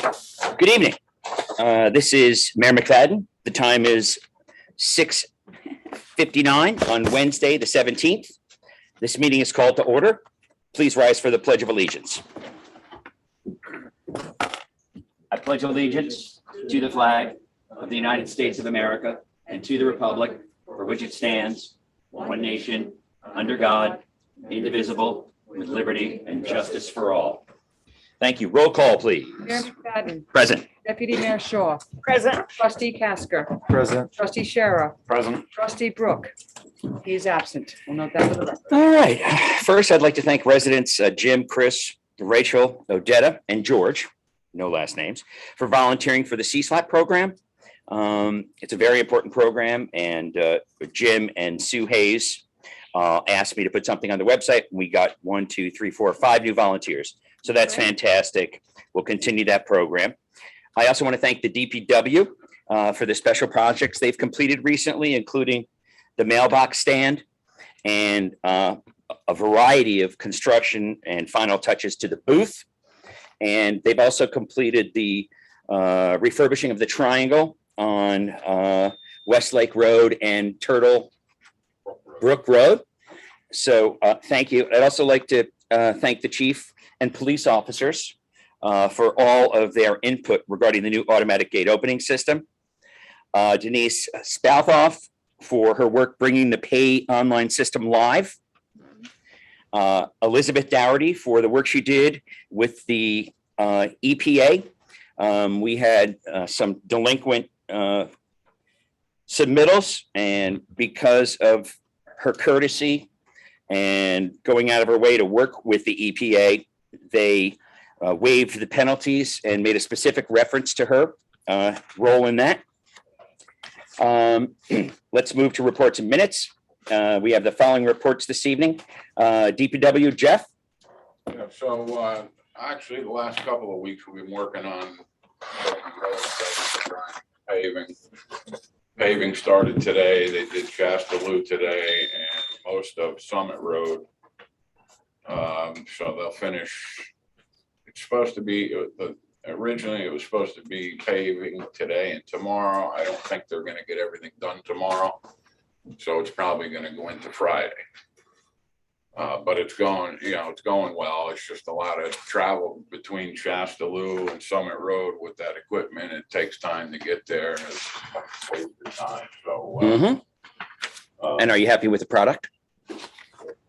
Good evening. This is Mayor McFadden. The time is 6:59 on Wednesday, the 17th. This meeting is called to order. Please rise for the Pledge of Allegiance. I pledge allegiance to the flag of the United States of America and to the republic for which it stands, one nation, under God, indivisible, with liberty and justice for all. Thank you. Roll call, please. Mayor McFadden. Present. Deputy Mayor Shaw. Present. Trustee Casker. Present. Trustee Shara. Present. Trustee Brooke. He is absent. We'll note that for the record. All right. First, I'd like to thank residents Jim, Chris, Rachel, Odetta, and George, no last names, for volunteering for the CSLAP program. It's a very important program, and Jim and Sue Hayes asked me to put something on the website. We got 1, 2, 3, 4, 5 new volunteers. So that's fantastic. We'll continue that program. I also want to thank the DPW for the special projects they've completed recently, including the mailbox stand and a variety of construction and final touches to the booth. And they've also completed the refurbishing of the triangle on Westlake Road and Turtle Brook Road. So thank you. I'd also like to thank the chief and police officers for all of their input regarding the new automatic gate opening system. Denise Spouthoff for her work bringing the pay online system live. Elizabeth Dougherty for the work she did with the EPA. We had some delinquent submittals, and because of her courtesy and going out of her way to work with the EPA, they waived the penalties and made a specific reference to her role in that. Let's move to reports and minutes. We have the following reports this evening. DPW, Jeff? Yeah, so actually, the last couple of weeks, we've been working on paving. Paving started today. They did Shasta Loop today and most of Summit Road. So they'll finish. It's supposed to be, originally it was supposed to be paving today and tomorrow. I don't think they're going to get everything done tomorrow. So it's probably going to go into Friday. But it's going, it's going well. It's just a lot of travel between Shasta Loop and Summit Road with that equipment. It takes time to get there. And it's wasted time. So, And are you happy with the product? so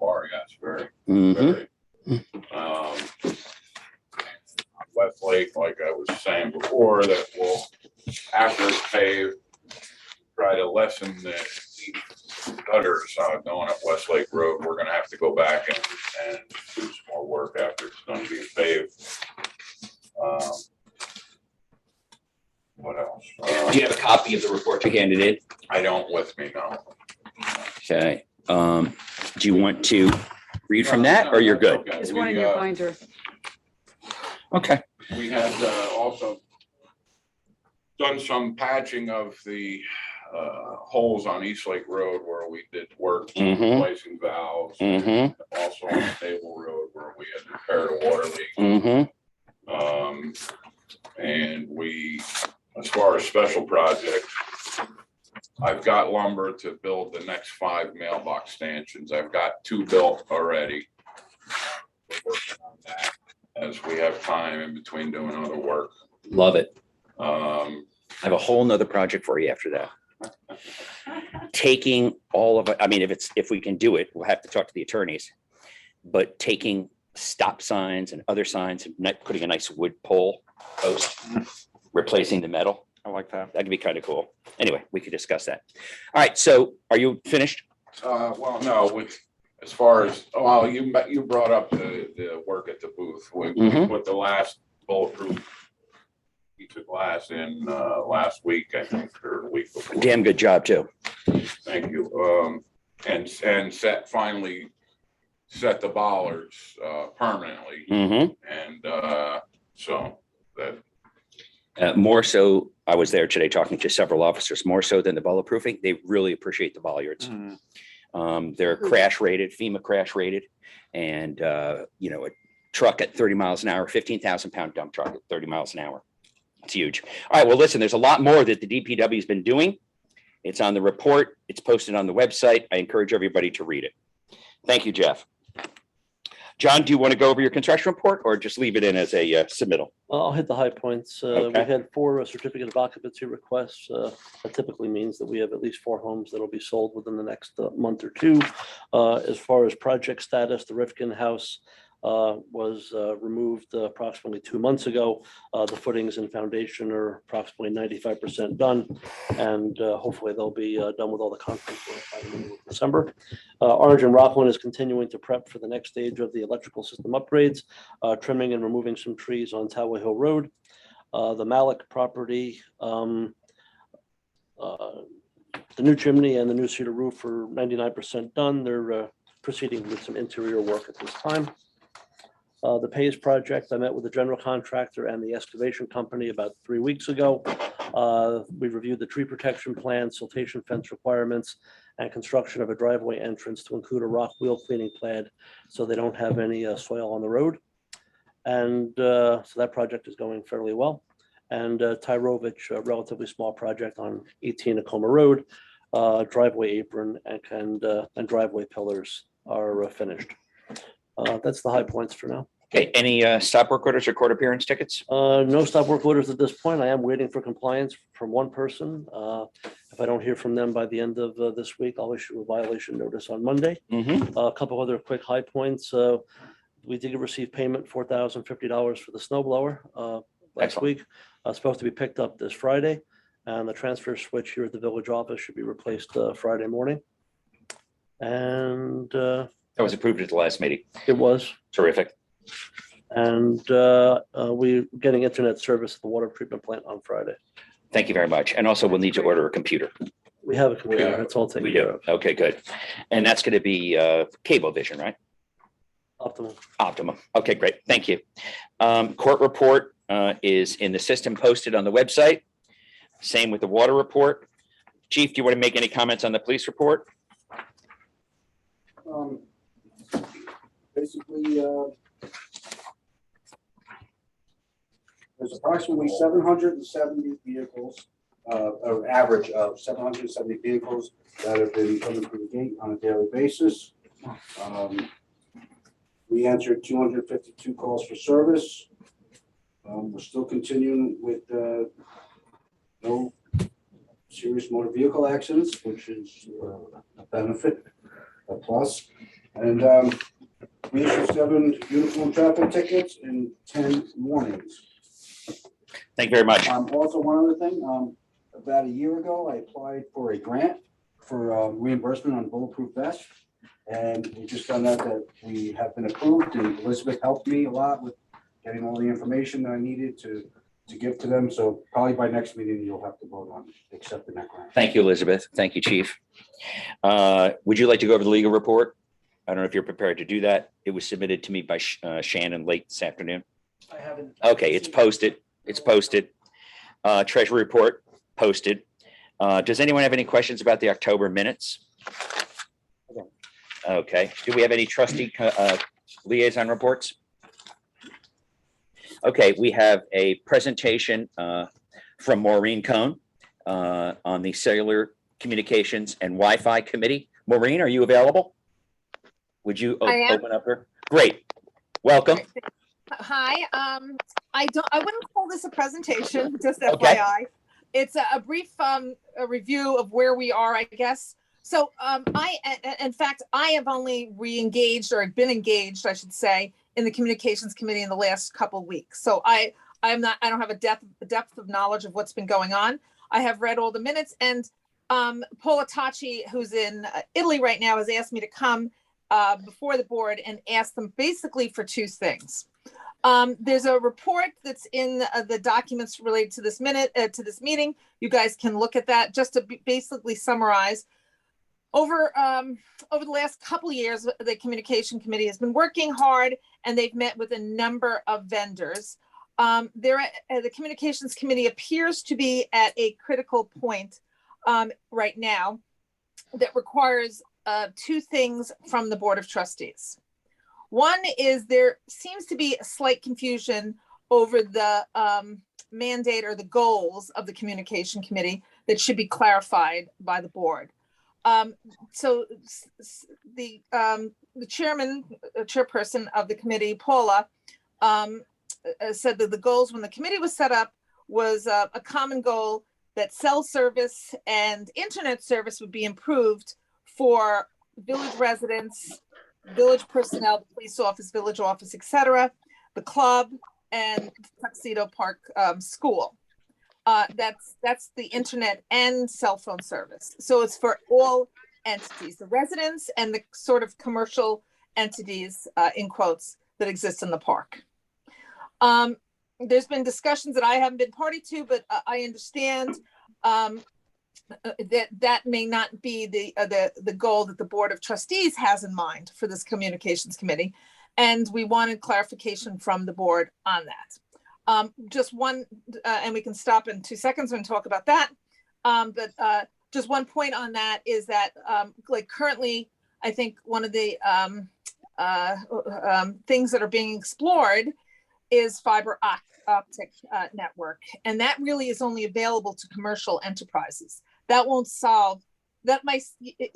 far, yes, very, Mhm. very. Westlake, like I was saying before, that will, after it's paved, try to lessen the gutters going up Westlake Road. We're gonna have to go back and do some more work after it's done being paved. What else? Do you have a copy of the report you handed in? I don't with me now. Okay. Do you want to read from that, or you're good? There's one in your binder. Okay. We had also done some patching of the holes on East Lake Road where we did work Mhm. replacing valves. Mm-hmm. Also on Stable Road where we had repaired a water leak. Mm-hmm. And we, as far as special projects, I've got lumber to build the next 5 mailbox stanchions. I've got 2 built already. We're working on that as we have time in between doing other work. Love it. Um, I have a whole nother project for you after that. Taking all of it, I mean, if we can do it, we'll have to talk to the attorneys. But taking stop signs and other signs and putting a nice wood pole post, replacing the metal. I like that. That could be kind of cool. Anyway, we could discuss that. All right, so are you finished? well, no, with, as far as, well, you brought up the work at the booth. We Mhm. put the last bulletproof piece of glass in last week, I think, or the week before. Damn good job too. Thank you. And finally set the bollards permanently. Mm-hmm. And so that, More so, I was there today talking to several officers, more so than the bulletproofing. They really appreciate the bollards. They're crash rated, FEMA crash rated, and a truck at 30 miles an hour, 15,000 pound dump truck at 30 miles an hour It's huge. All right, well, listen, there's a lot more that the DPW has been doing. It's on the report. It's posted on the website. I encourage everybody to read it. Thank you, Jeff. John, do you want to go over your construction report or just leave it in as a submittal? I'll hit the high points. We Okay. had 4 certificate of occupancy requests. That typically means that we have at least 4 homes that'll be sold within the next month or 2. As far as project status, the Rifkin House was removed approximately 2 months ago. The footings and foundation are approximately 95% done, and hopefully they'll be done with all the concrete work by the middle of December. Orange and Rockland is continuing to prep for the next stage of the electrical system upgrades, trimming and removing some trees on Tower Hill Road. The Malik property, the new chimney and the new cedar roof are 99% done. They're proceeding with some interior work at this time. The Pays project, I met with the general contractor and the excavation company about 3 weeks ago. We reviewed the tree protection plan, siltation fence requirements, and construction of a driveway entrance to include a rock wheel cleaning pad so they don't have any soil on the road. And so that project is going fairly well. And Tyrovich, a relatively small project on 18 Acoma Road, driveway apron and driveway pillars are finished. That's the high points for now. Okay, any stop work orders or court appearance tickets? No stop work orders at this point. I am waiting for compliance from one person. If I don't hear from them by the end of this week, I'll issue a violation notice on Monday. Mm-hmm. A couple other quick high points. We did receive payment, $4,050 for the snow blower last Excellent. week. Supposed to be picked up this Friday. And the transfer switch here at the village office should be replaced Friday morning. And That was approved at the last meeting. it was. Terrific. And we're getting internet service at the water treatment plant on Friday. Thank you very much. And also we'll need to order a computer. We have a computer. Yeah, It's all taken We care do. of. Okay, good. And that's going to be Cablevision, right? Optimal. Optimum. Okay, great. Thank you. Court report is in the system posted on the website. Same with the water report. Chief, do you want to make any comments on the police report? Basically, there's approximately 770 vehicles, an average of 770 vehicles that have been coming through the gate on a daily basis. We answered 252 calls for service. We're still continuing with no serious motor vehicle accidents, which is a benefit, a plus. And we issued 7 uniform traffic tickets and 10 warnings. Thank you very much. Also, one other thing, about a year ago, I applied for a grant for reimbursement on bulletproof vests. And we just found out that we have been approved, and Elizabeth helped me a lot with getting all the information that I needed to give to them. So probably by next meeting, you'll have to vote on accepting that grant. Thank you, Elizabeth. Thank you, Chief. Would you like to go over the legal report? I don't know if you're prepared to do that. It was submitted to me by Shannon late this afternoon. I haven't. Okay, it's posted. It's posted. Treasury report posted. Does anyone have any questions about the October minutes? Okay. Do we have any trustee liaison reports? Okay, we have a presentation from Maureen Cohn on the Cellular Communications and Wi-Fi Committee. Maureen, are you available? Would you I am. open up here? Great. Welcome. Hi, I wouldn't call this a presentation, just Okay. FYI. It's a brief a review of where we are, I guess. So in fact, I have only re-engaged or been engaged, I should say, in the Communications Committee in the last couple of weeks. So I don't have a depth of knowledge of what's been going on. I have read all the minutes, and Paula Tacci, who's in Italy right now, has asked me to come before the board and ask them basically for 2 things. There's a report that's in the documents related to this meeting. You guys can look at that just to basically summarize. Over the last couple of years, the Communication Committee has been working hard, and they've met with a number of vendors. The Communications Committee appears to be at a critical point right now that requires 2 things from the Board of Trustees. One is there seems to be a slight confusion over the mandate or the goals of the communication committee that should be clarified by the board. So the chairperson of the committee, Paula, said that the goals when the committee was set up was a common goal that cell service and internet service would be improved for village residents, village personnel, the police office, village office, etc., the club, and Tuxedo Park School. That's the internet and cell phone service. So it's for all entities, the residents and the sort of commercial entities, in quotes, that exist in the park. There's been discussions that I haven't been party to, but I understand that may not be the goal that the Board of Trustees has in mind for this communications committee. And we wanted clarification from the board on that. Just one, and we can stop in 2 seconds and talk about that. But just one point on that is that like currently, I think one of the things that are being explored is fiber optic network. And that really is only available to commercial enterprises. That won't solve, that might,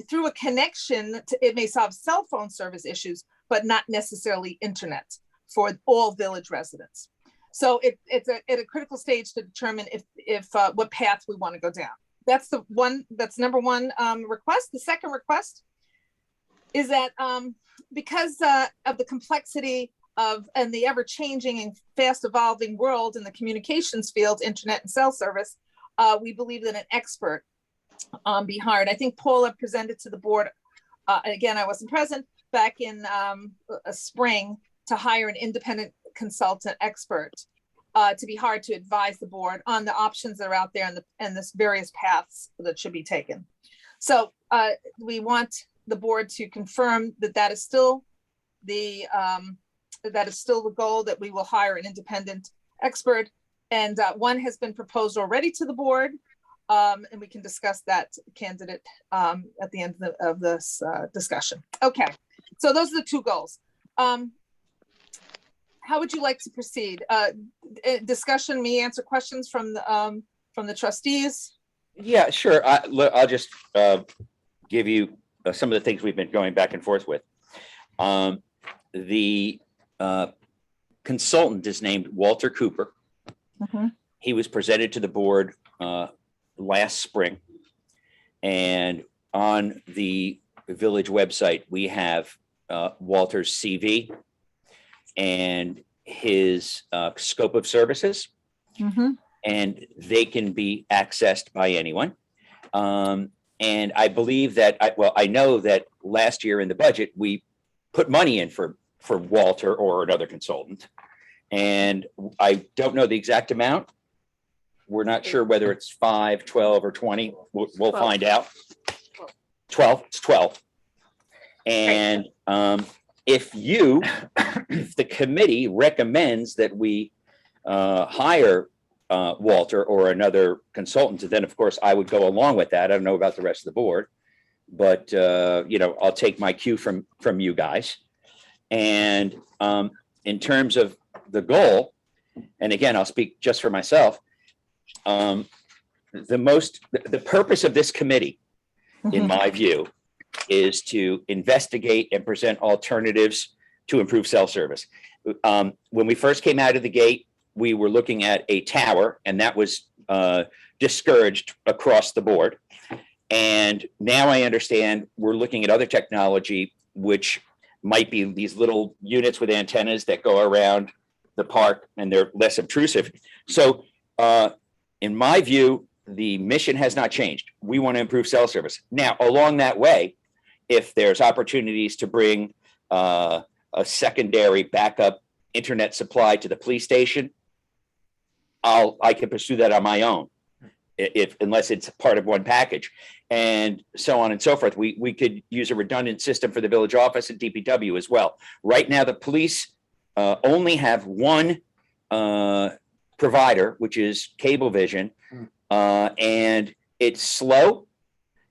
through a connection, it may solve cell phone service issues, but not necessarily internet for all village residents. So it's at a critical stage to determine if what path we want to go down. That's number one request. The second request is that because of the complexity and the ever-changing and fast-evolving world in the communications field, internet and cell service, we believe that an expert be hired. I think Paula presented to the board, again, I wasn't present, back in a spring, to hire an independent consultant expert to be hired to advise the board on the options that are out there and the various paths that should be taken. So we want the board to confirm that that is still the goal, that we will hire an independent expert. And one has been proposed already to the board, and we can discuss that candidate at the end of this discussion. Okay, so those are the two goals. How would you like to proceed? Discussion, me answer questions from the trustees? Yeah, sure. I'll just give you some of the things we've been going back and forth with. The consultant is named Walter Cooper. Mm-hmm. He was presented to the board last spring. And on the village website, we have Walter's CV and his scope of services. Mm-hmm. And they can be accessed by anyone. And I believe that, I know that last year in the budget, we put money in for Walter or another consultant. And I don't know the exact amount. We're not sure whether it's 5, 12, or 20. We'll find out. 12, it's 12. And if the committee recommends that we hire Walter or another consultant, then of course I would go along with that. I don't know about the rest of the board, but I'll take my cue from you guys. And in terms of the goal, and again, I'll speak just for myself, the purpose of this committee, in my view, is to investigate and present alternatives to improve cell service. When we first came out of the gate, we were looking at a tower, and that was discouraged across the board. And now I understand we're looking at other technology, which might be these little units with antennas that go around the park, and they're less obtrusive. So in my view, the mission has not changed. We want to improve cell service. Now, along that way, if there's opportunities to bring a secondary backup internet supply to the police station, I can pursue that on my own, unless it's part of one package, and so on and so forth. We could use a redundant system for the village office and DPW as well. Right now, the police only have one provider, which is Cablevision, and it's slow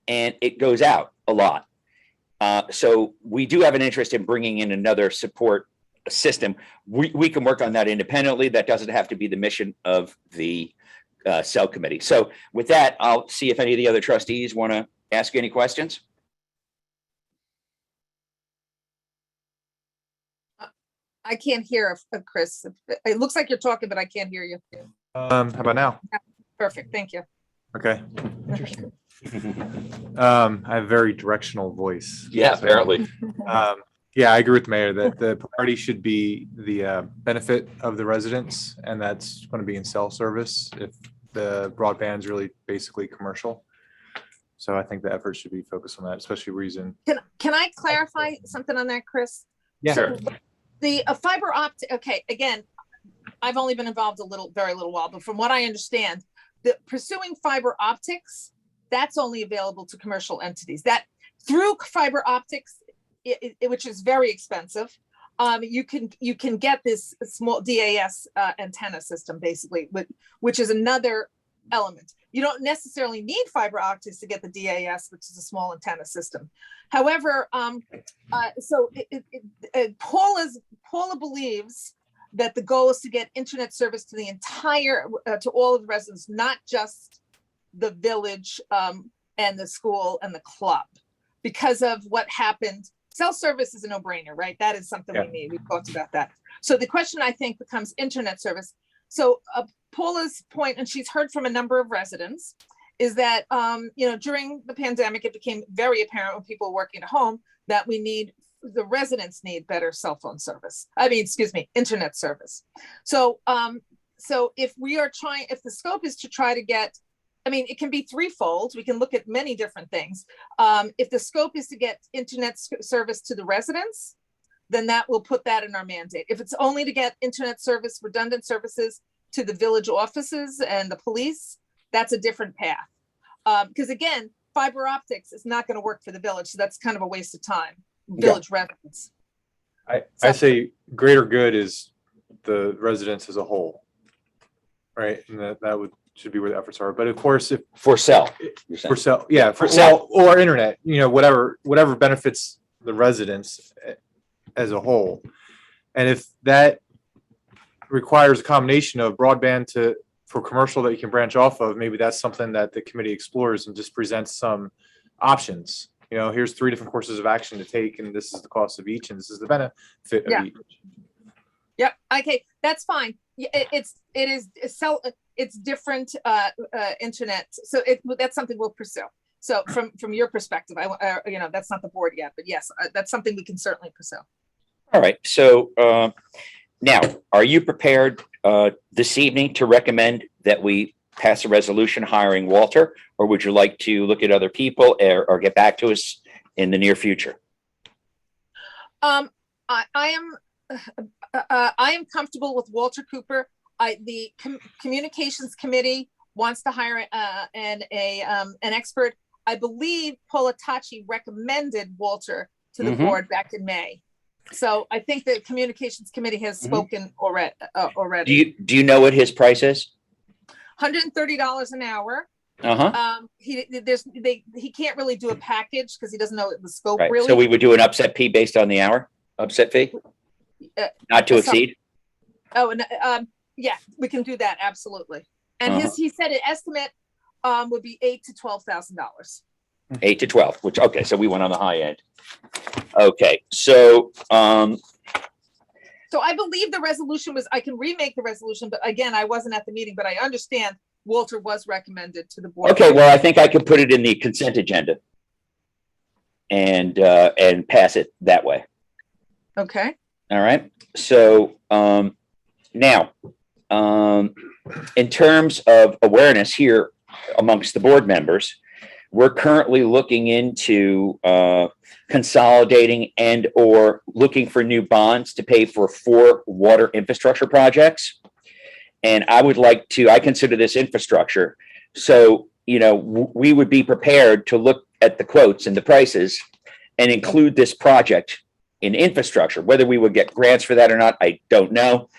and it goes out a lot. So we do have an interest in bringing in another support system. We can work on that independently. That doesn't have to be the mission of the cell committee. So with that, I'll see if any of the other trustees want to ask any questions. I can't hear Chris. It looks like you're talking, but I can't hear you. How about now? Perfect, thank you. Okay. Interesting. I have a very directional voice. Yeah, So, apparently. Yeah, I agree with the mayor that the priority should be the benefit of the residents, and that's going to be in cell service if the broadband's really basically commercial. So I think the effort should be focused on that, especially reason. Can I clarify something on that, Chris? Yeah. So the fiber optic, okay, again, I've only been involved very little while, but from what I understand, the pursuing fiber optics, that's only available to commercial entities. That through fiber optics, which is very expensive, you can get this small DAS antenna system basically, which is another element. You don't necessarily need fiber optics to get the DAS, which is a small antenna system. However, Paula believes that the goal is to get internet service to the entire, to all of the residents, not just the village and the school and the club, because of what happened. Cell service is a no-brainer, right? That is something we need. We've talked about that. So the question, I think, becomes internet service. So Paula's point, and she's heard from a number of residents, is that during the pandemic, it became very apparent when people were working at home that the residents need better cell phone service. Internet service. So if the scope is to try to get, it can be threefold. We can look at many different things. If the scope is to get internet service to the residents, then that will put that in our mandate. If it's only to get internet service, redundant services to the village offices and the police, that's a different path. Because again, fiber optics is not going to work for the village. So that's kind of a waste of time. Village residents. I say greater good is the residents as a whole, right? And that should be where the efforts are. But of course, if For cell. for cell, yeah, For cell. or internet, whatever benefits the residents as a whole. And if that requires a combination of broadband for commercial that you can branch off of, maybe that's something that the committee explores and just presents some options. Here's 3 different courses of action to take, and this is the cost of each, and this is the benefit of each. Yep. Okay, that's fine. It's different internet. So that's something we'll pursue. So from your perspective, that's not the board yet, but yes, that's something we can certainly pursue. All right. So now, are you prepared this evening to recommend that we pass a resolution hiring Walter, or would you like to look at other people or get back to us in the near future? I am comfortable with Walter Cooper. The communications committee wants to hire an expert. I believe Paula Tachi recommended Walter to the board back in May. So I think the communications committee has spoken already. Do you know what his price is? $130 an hour. He can't really do a package because he doesn't know the scope Right. really. So we would do an upset fee based on the hour, upset fee, not to exceed. Oh, and yeah, we can do that absolutely. And he said an estimate would be $8,000 to $12,000. 8 to 12, which, okay, so we went on the high end. Okay, so So I believe the resolution was, I can remake the resolution, but again, I wasn't at the meeting, but I understand Walter was recommended to the board. okay, well, I think I could put it in the consent agenda and pass it that way. Okay. All right. So now, in terms of awareness here amongst the board members, we're currently looking into consolidating and or looking for new bonds to pay for 4 water infrastructure projects. And I consider this infrastructure. So, we would be prepared to look at the quotes and the prices and include this project in infrastructure. Whether we would get grants for that or not, I don't know,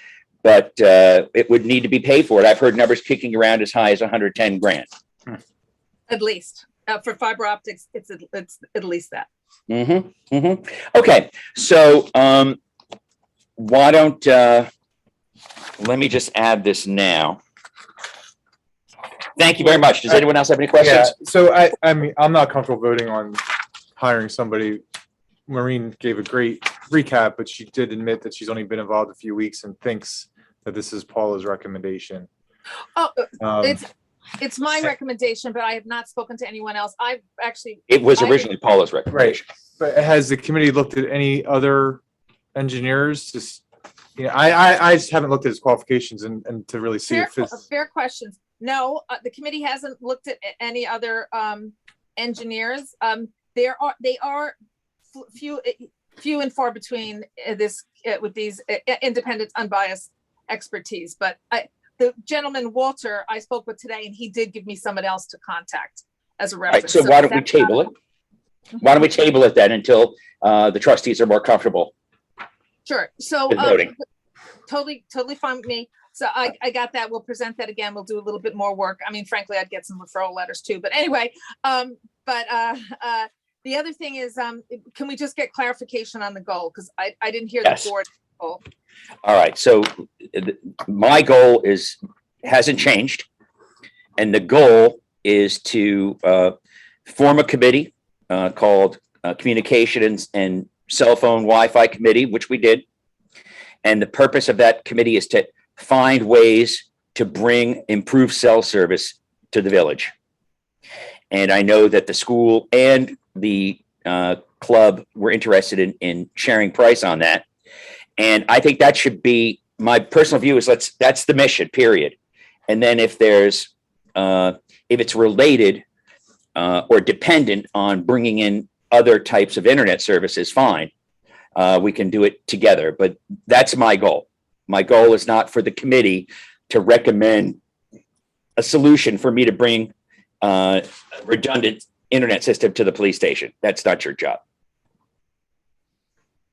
but it would need to be paid for it. I've heard numbers kicking around as high as 110 grand. At least for fiber optics, it's at least that. Okay, so why don't, let me just add this now. Thank you very much. Does anyone else have any Yeah, questions? so I mean, I'm not comfortable voting on hiring somebody. Maureen gave a great recap, but she did admit that she's only been involved a few weeks and thinks that this is Paula's recommendation. Oh, Um, it's my recommendation, but I have not spoken to anyone else. I've actually, It was I- originally Paula's recommendation. But has the committee looked at any other engineers? Just, you know, I just haven't looked at his qualifications and to really see if it's. fair questions. No, the committee hasn't looked at any other engineers. They are few and far between with these independent, unbiased expertise. But the gentleman Walter I spoke with today, and he did give me someone else to contact as a All right, reference. so why don't we that's not- table it? Why don't we table it then until the trustees are more comfortable Sure. So with voting? totally fine with me. So I got that. We'll present that again. We'll do a little bit more work. I mean, frankly, I'd get some referral letters too. But anyway, the other thing is, can we just get clarification on the goal? Because I didn't hear Yes. the board goal. All right, so my goal hasn't changed. And the goal is to form a committee called Communication and Cell Phone Wi-Fi Committee, which we did. And the purpose of that committee is to find ways to bring improved cell service to the village. And I know that the school and the club were interested in sharing price on that. And I think that should be, my personal view is that's the mission, period. And then if it's related or dependent on bringing in other types of internet services, fine. We can do it together, but that's my goal. My goal is not for the committee to recommend a solution for me to bring a redundant internet system to the police station. That's not your job.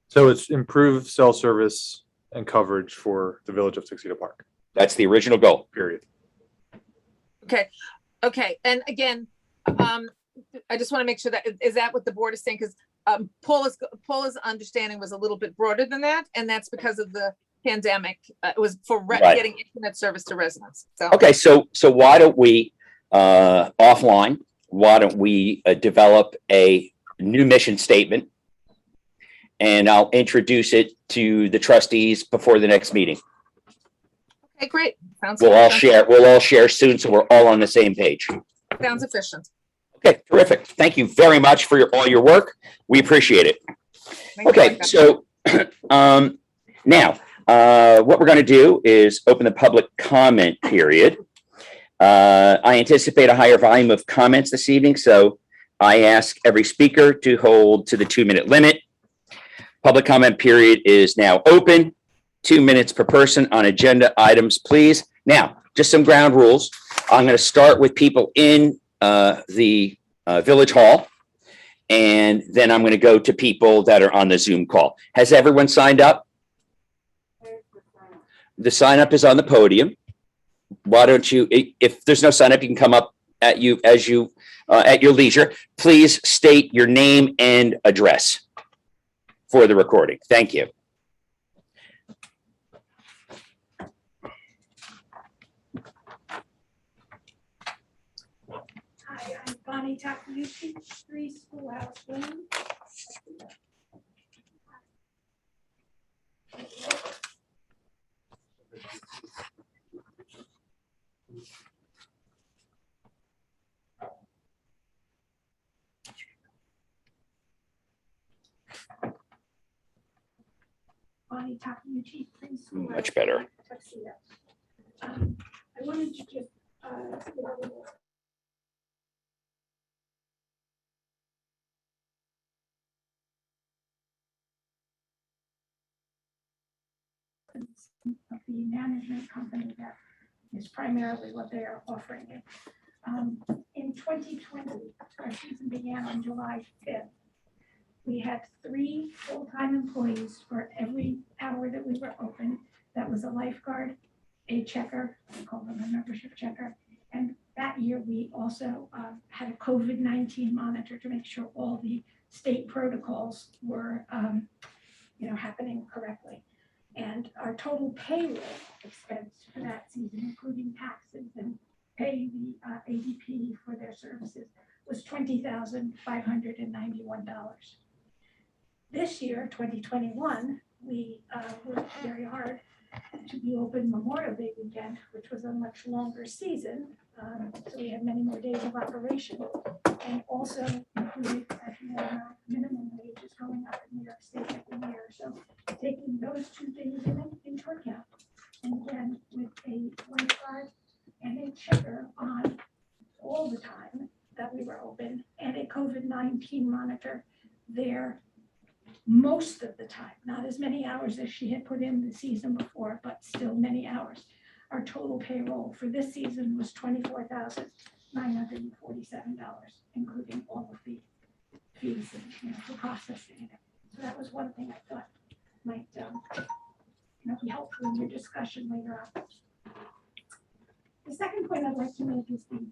So it's improved cell service and coverage for the village of Tuxedo Park, That's the original goal. period. Okay. And again, I just want to make sure is that what the board is saying? Because Paula's understanding was a little bit broader than that, and that's because of the pandemic. It was for Right. getting internet service to residents. So Okay, so why don't we offline? Why don't we develop a new mission statement? And I'll introduce it to the trustees before the next meeting. okay, great. Sounds We'll all share soon, so we're all on the same page. sounds efficient. Okay, terrific. Thank you very much for all your work. We appreciate it. Thank you, Okay, Becca. so now what we're going to do is open the public comment period. I anticipate a higher volume of comments this evening, so I ask every speaker to hold to the 2-minute limit. Public comment period is now open. 2 minutes per person on agenda items, please. Now, just some ground rules. I'm going to start with people in the village hall, and then I'm going to go to people that are on the Zoom call. Has everyone signed up? The sign up is on the podium. Why don't you, if there's no sign up, you can come up at your leisure. Please state your name and address for the recording. Thank you. Hi, I'm Bonnie Takayuki, 3 Schoolhouse Lane. Bonnie Takayuki, 3 Schoolhouse. Much better. Lane, Tuxedo. I wanted to just give a little of the management company that is primarily what they are offering it. In 2020, our season began on July 5th. We had 3 full-time employees for every hour that we were open. That was a lifeguard, a checker, we call them a membership checker. And that year, we also had a COVID-19 monitor to make sure all the state protocols were happening correctly. And our total payroll expense for that season, including taxes and paying the ADP for their services, was $20,591. This year, 2021, we worked very hard to be open Memorial Day weekend, which was a much longer season. So we had many more days of operation. And also included, as you know, minimum wage is going up in New York State every year. So taking those two things into account. And again, with a lifeguard and a checker on all the time that we were open and a COVID-19 monitor there most of the time, not as many hours as she had put in the season before, but still many hours. Our total payroll for this season was $24,947, including all of the fees and, for processing it. So that was one thing I thought might, be helpful in your discussion later on. The second point I'd like to make is the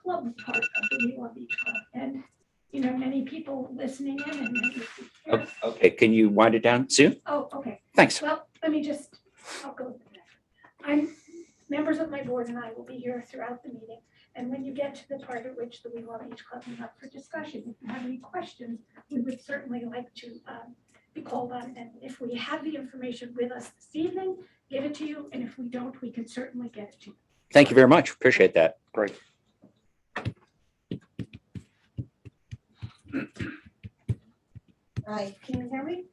club part of the Wheeler Beach Club. And, many people listening in and many people here. Okay, can you wind it down, Sue? Oh, okay. Thanks. Well, I'll go with that. Members of my board and I will be here throughout the meeting. And when you get to the part at which the Wheeler Beach Club is up for discussion, if you have any questions, we would certainly like to be called on. And if we have the information with us this evening, give it to you. And if we don't, we can certainly get it to you. Thank you very much. Appreciate that. Great. Hi, can you hear me?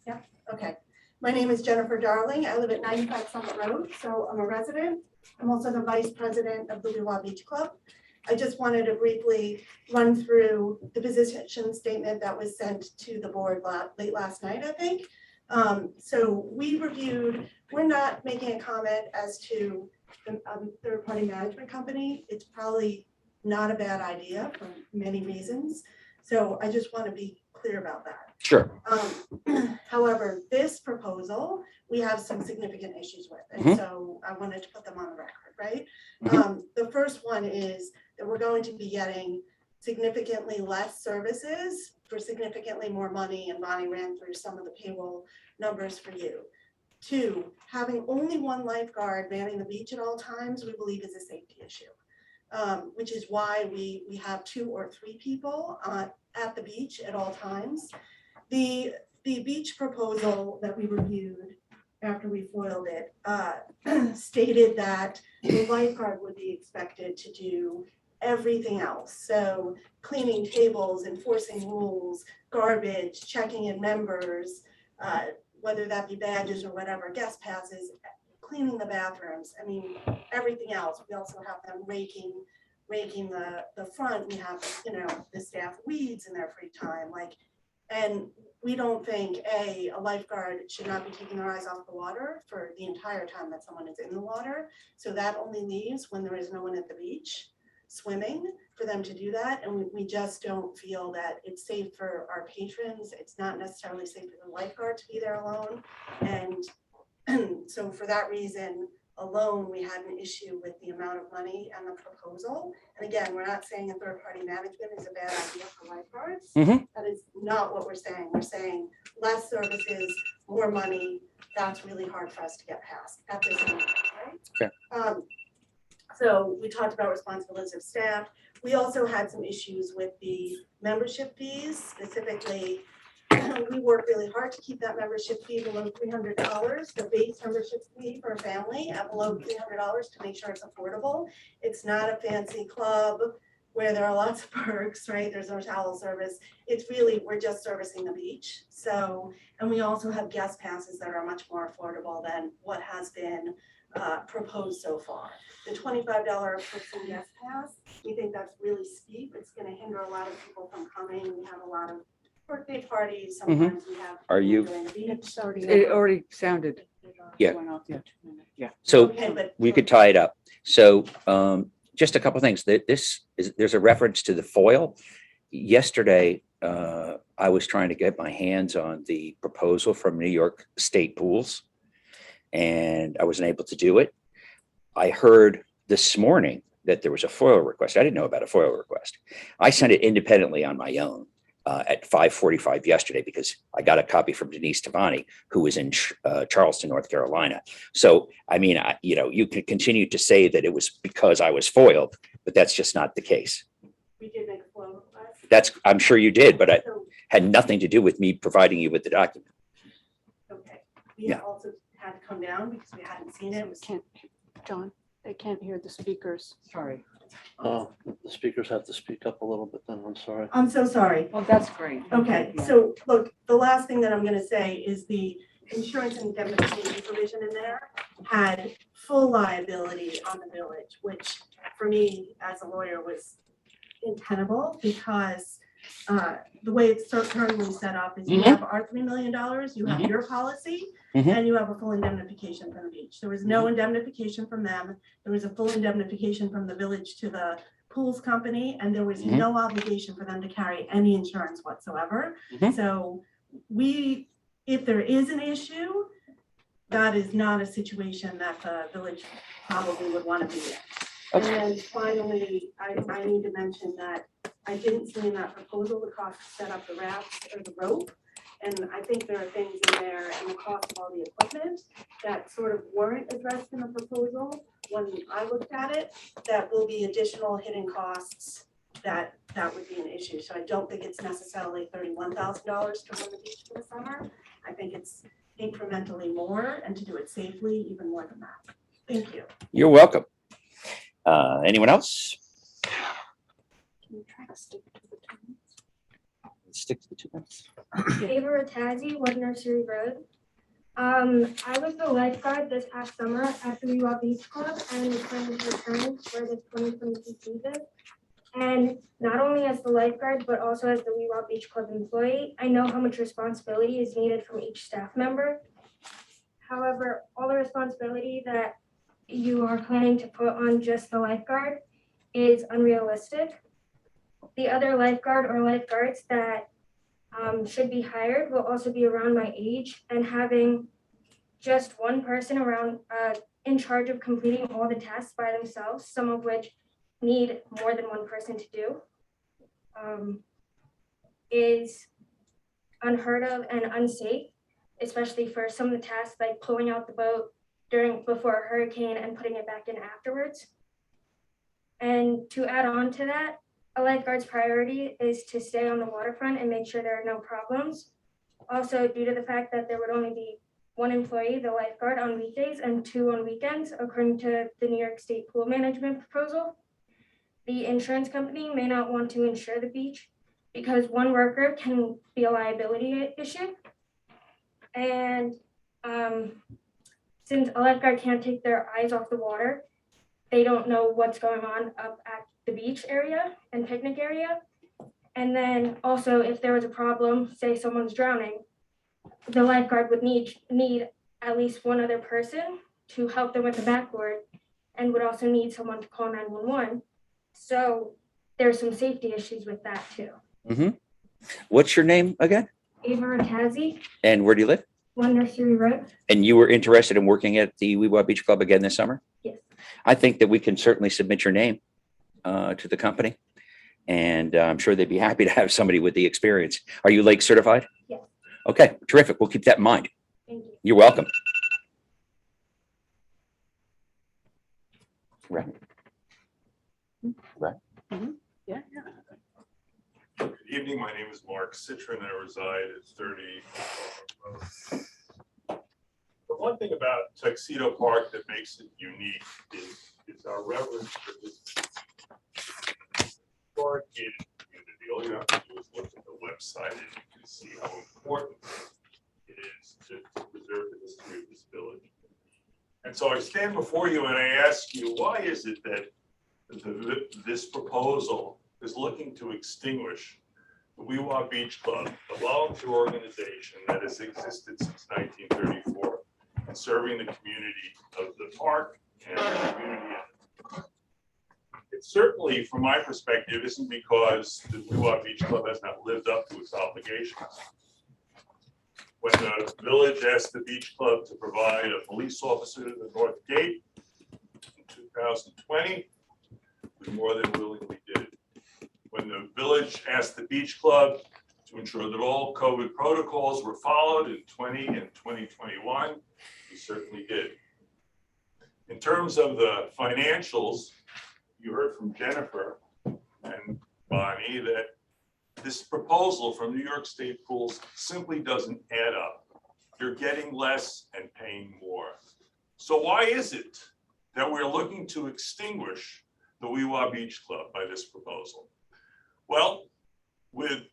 Yeah, okay. My name is Jennifer Darling. I live at 95 Summit Road, so I'm a resident. I'm also the vice president of the Wheeler Beach Club. I just wanted to briefly run through the position statement that was sent to the board late last night, I think. So we reviewed, we're not making a comment as to the third-party management company. It's probably not a bad idea for many reasons. So I just want to be clear about that. Sure. However, this proposal, we have some significant issues with, and so I wanted to put them on the record, right? The first one is that we're going to be getting significantly less services for significantly more money, and Bonnie ran through some of the payroll numbers for you. Two, having only one lifeguard manning the beach at all times, we believe is a safety issue. Which is why we have 2 or 3 people at the beach at all times. The beach proposal that we reviewed after we foiled it stated that the lifeguard would be expected to do everything else. So cleaning tables, enforcing rules, garbage, checking in members, whether that be badges or whatever, guest passes, cleaning the bathrooms, I mean, everything else. We also have them raking the front. We have, the staff weeds in their free time, and we don't think a lifeguard should not be taking their eyes off the water for the entire time that someone is in the water. So that only leaves when there is no one at the beach swimming for them to do that. And we just don't feel that it's safe for our patrons. It's not necessarily safe for the lifeguard to be there alone. And so for that reason alone, we had an issue with the amount of money and the proposal. And again, we're not saying a third-party management is a bad idea for lifeguards. That is not what we're saying. We're saying less services, more money. That's really hard for us to get past at this moment, right? Okay. So we talked about responsibilities of staff. We also had some issues with the membership fees, specifically. We work really hard to keep that membership fee below $300, the base membership fee for a family at below $300 to make sure it's affordable. It's not a fancy club where there are lots of perks, right? There's no towel service. It's really, we're just servicing the beach. So, and we also have guest passes that are much more affordable than what has been proposed so far. The $25 per person guest pass, we think that's really steep. It's going to hinder a lot of people from coming. We have a lot of birthday parties. Sometimes we have. Are you- people doing the beach. It already sounded. Yeah. Went off, yeah. Yeah. So Okay, but we could tie it up. So just a couple things. There's a reference to the foil. Yesterday, I was trying to get my hands on the proposal from New York State Pools, and I wasn't able to do it. I heard this morning that there was a FOIL request. I didn't know about a FOIL request. I sent it independently on my own at 5:45 yesterday, because I got a copy from Denise Tavani, who was in Charleston, North Carolina. So, I mean, you can continue to say that it was because I was foiled, but that's just not the case. We did make a flow request. That's, I'm sure you did, but it So, had nothing to do with me providing you with the document. okay, we Yeah. also had to come down because we hadn't seen it. It was Can't, John, they can't hear the speakers. Sorry. The speakers have to speak up a little bit then, I'm sorry. I'm so sorry. Well, that's great. Okay, Yeah. so look, the last thing that I'm gonna say is the insurance and indemnification provision in there had full liability on the village, which for me as a lawyer was untenable because the way it's currently set up is you have our $3 million, you have your policy, Mhm. and you have a full indemnification from the beach. There was no indemnification from them. There was a full indemnification from the village to the pools company, and there was Mhm. no obligation for them to carry any insurance whatsoever. Mhm. So if there is an issue, that is not a situation that the village probably would want to be in. And then finally, I need to mention that I didn't see in that proposal the cost to set up the rafts or the rope. And I think there are things in there and the cost of all the equipment that sort of weren't addressed in the proposal when I looked at it, that will be additional hidden costs that would be an issue. So I don't think it's necessarily $31,000 to run the beach for the summer. I think it's incrementally more, and to do it safely, even more than that. Thank you. You're welcome. Anyone else? Can you try to stick to the 2 minutes? Stick to the 2 minutes. Ava Rattazzi, Wood Nursery Road. I was the lifeguard this past summer at the Weewa Beach Club and was planning to return for the 2022 season. And not only as the lifeguard, but also as the Weewa Beach Club employee, I know how much responsibility is needed from each staff member. However, all the responsibility that you are planning to put on just the lifeguard is unrealistic. The other lifeguard or lifeguards that should be hired will also be around my age, and having just one person around in charge of completing all the tasks by themselves, some of which need more than one person to do, is unheard of and unsafe, especially for some of the tasks like pulling out the boat before a hurricane and putting it back in afterwards. And to add on to that, a lifeguard's priority is to stay on the waterfront and make sure there are no problems. Also, due to the fact that there would only be one employee, the lifeguard, on weekdays and 2 on weekends, according to the New York State Pool Management Proposal, the insurance company may not want to insure the beach because one worker can be a liability issue. And since a lifeguard can't take their eyes off the water, they don't know what's going on up at the beach area and picnic area. And then also if there was a problem, say someone's drowning, the lifeguard would need at least one other person to help them with the backboard, and would also need someone to call 911. So there's some safety issues with that too. Mm-hmm. What's your name again? Ava Rattazzi, And where do you live? One Nursery Road. And you were interested in working at the Weewa Beach Club again this summer? Yes. I think that we can certainly submit your name to the company. And I'm sure they'd be happy to have somebody with the experience. Are you lake certified? Yes. Okay, terrific. We'll keep that in mind. Thank you. You're welcome. Right. Yeah. Good evening, my name is Mark Citron, I reside at 30. The one thing about Tuxedo Park that makes it unique is our reverence for this historic gated community. All you have to do is look at the website and you can see how important it is to preserve the history of this village. And so I stand before you and I ask you, why is it that this proposal is looking to extinguish the Weewa Beach Club, a volunteer organization that has existed since 1934 and serving the community of the park and the community. It certainly, from my perspective, isn't because the Weewa Beach Club has not lived up to its obligations. When the village asked the beach club to provide a police officer to the north gate in 2020, we more than willingly did it. When the village asked the beach club to ensure that all COVID protocols were followed in 20 and 2021. We certainly did. In terms of the financials, you heard from Jennifer and Bonnie that this proposal from New York State Pools simply doesn't add up. You're getting less and paying more. So why is it that we're looking to extinguish the Weewa Beach Club by this proposal? Well, with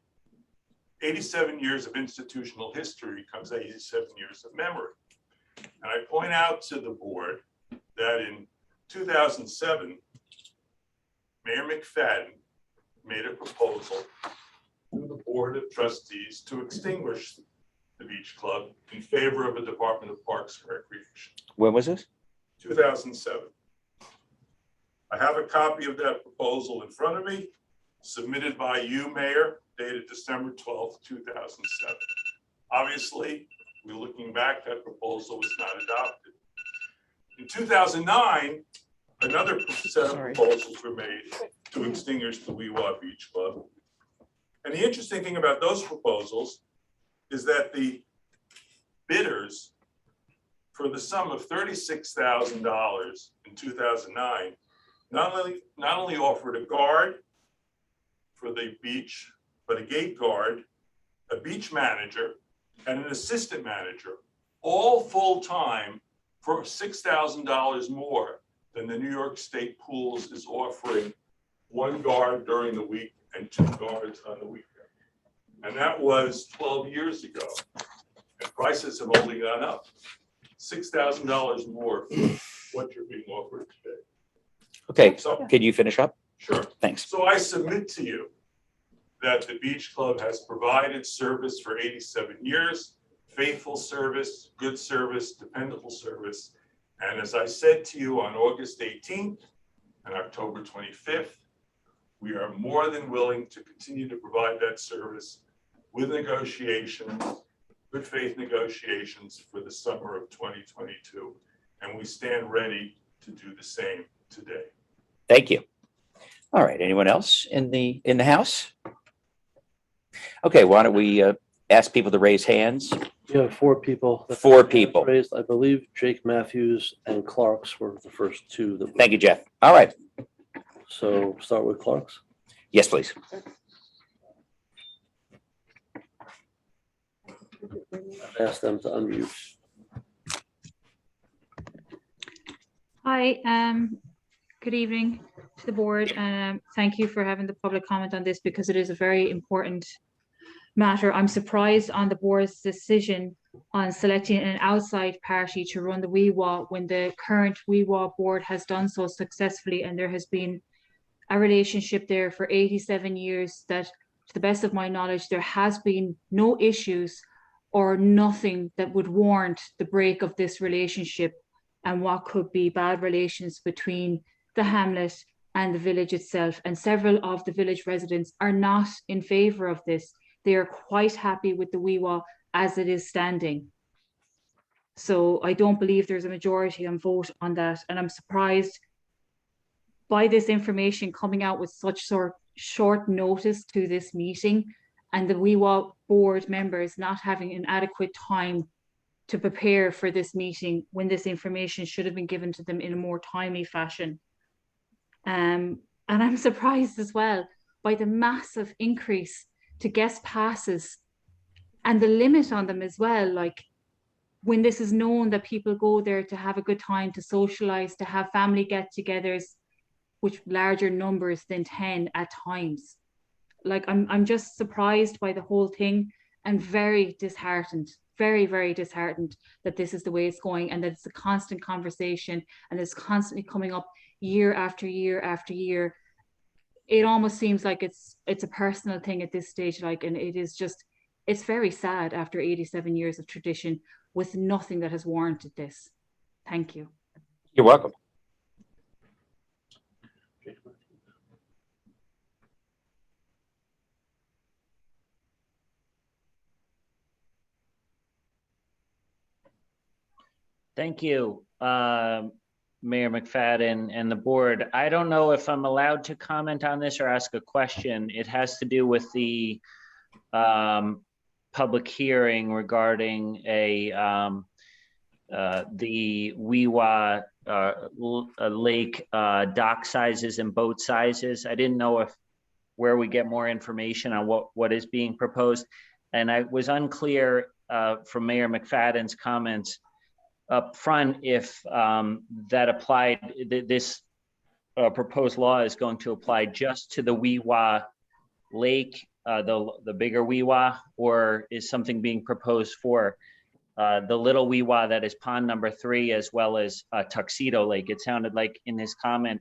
87 years of institutional history comes 87 years of memory. And I point out to the board that in 2007, Mayor McFadden made a proposal to the Board of Trustees to extinguish the beach club in favor of the Department of Parks and Recreation. When was this? 2007. I have a copy of that proposal in front of me, submitted by you, Mayor, dated December 12th, 2007. Obviously, we're looking back, that proposal was not adopted. In 2009, another set of proposals were made to extinguish the Weewa Beach Club. And the interesting thing about those proposals is that the bidders, for the sum of $36,000 in 2009, not only offered a guard for the beach, but a gate guard, a beach manager, and an assistant manager, all full-time for $6,000 more than the New York State Pools is offering, one guard during the week and 2 guards on the weekend. And that was 12 years ago. And prices have only gone up. $6,000 more for what you're being offered today. Okay, So, can you finish up? sure. Thanks. So I submit to you that the Beach Club has provided service for 87 years, faithful service, good service, dependable service. And as I said to you on August 18th and October 25th, we are more than willing to continue to provide that service with negotiations, good faith negotiations for the summer of 2022. And we stand ready to do the same today. Thank you. All right, anyone else in the house? Okay, why don't we ask people to raise hands? You have 4 people. that- 4 people. Raised, I believe Jake Matthews and Clark's were the first 2 that. Thank you, Jeff. All right. So start with Clark's. Yes, please. Ask them to unmute. Hi, good evening to the board. Thank you for having the public comment on this because it is a very important matter. I'm surprised on the board's decision on selecting an outside party to run the Weewa when the current Weewa board has done so successfully, and there has been a relationship there for 87 years that, to the best of my knowledge, there has been no issues or nothing that would warrant the break of this relationship and what could be bad relations between the hamlet and the village itself. And several of the village residents are not in favor of this. They are quite happy with the Weewa as it is standing. So I don't believe there's a majority on vote on that. And I'm surprised by this information coming out with such short notice to this meeting, and the Weewa board members not having an adequate time to prepare for this meeting when this information should have been given to them in a more timely fashion. And I'm surprised as well by the massive increase to guest passes and the limit on them as well. Like, when this is known that people go there to have a good time, to socialize, to have family get-togethers, with larger numbers than 10 at times. Like, I'm just surprised by the whole thing and very disheartened, very, very disheartened that this is the way it's going and that it's a constant conversation and it's constantly coming up year after year after year. It almost seems like it's a personal thing at this stage, like, and it is just, it's very sad after 87 years of tradition with nothing that has warranted this. Thank you. You're welcome. Thank you, Mayor McFadden and the board. I don't know if I'm allowed to comment on this or ask a question. It has to do with the public hearing regarding the Weewa Lake dock sizes and boat sizes. I didn't know where we get more information on what is being proposed. And I was unclear from Mayor McFadden's comments up front if that applied, this proposed law is going to apply just to the Weewa Lake, the bigger Weewa, or is something being proposed for the little Weewa that is pond number 3, as well as Tuxedo Lake? It sounded like in his comment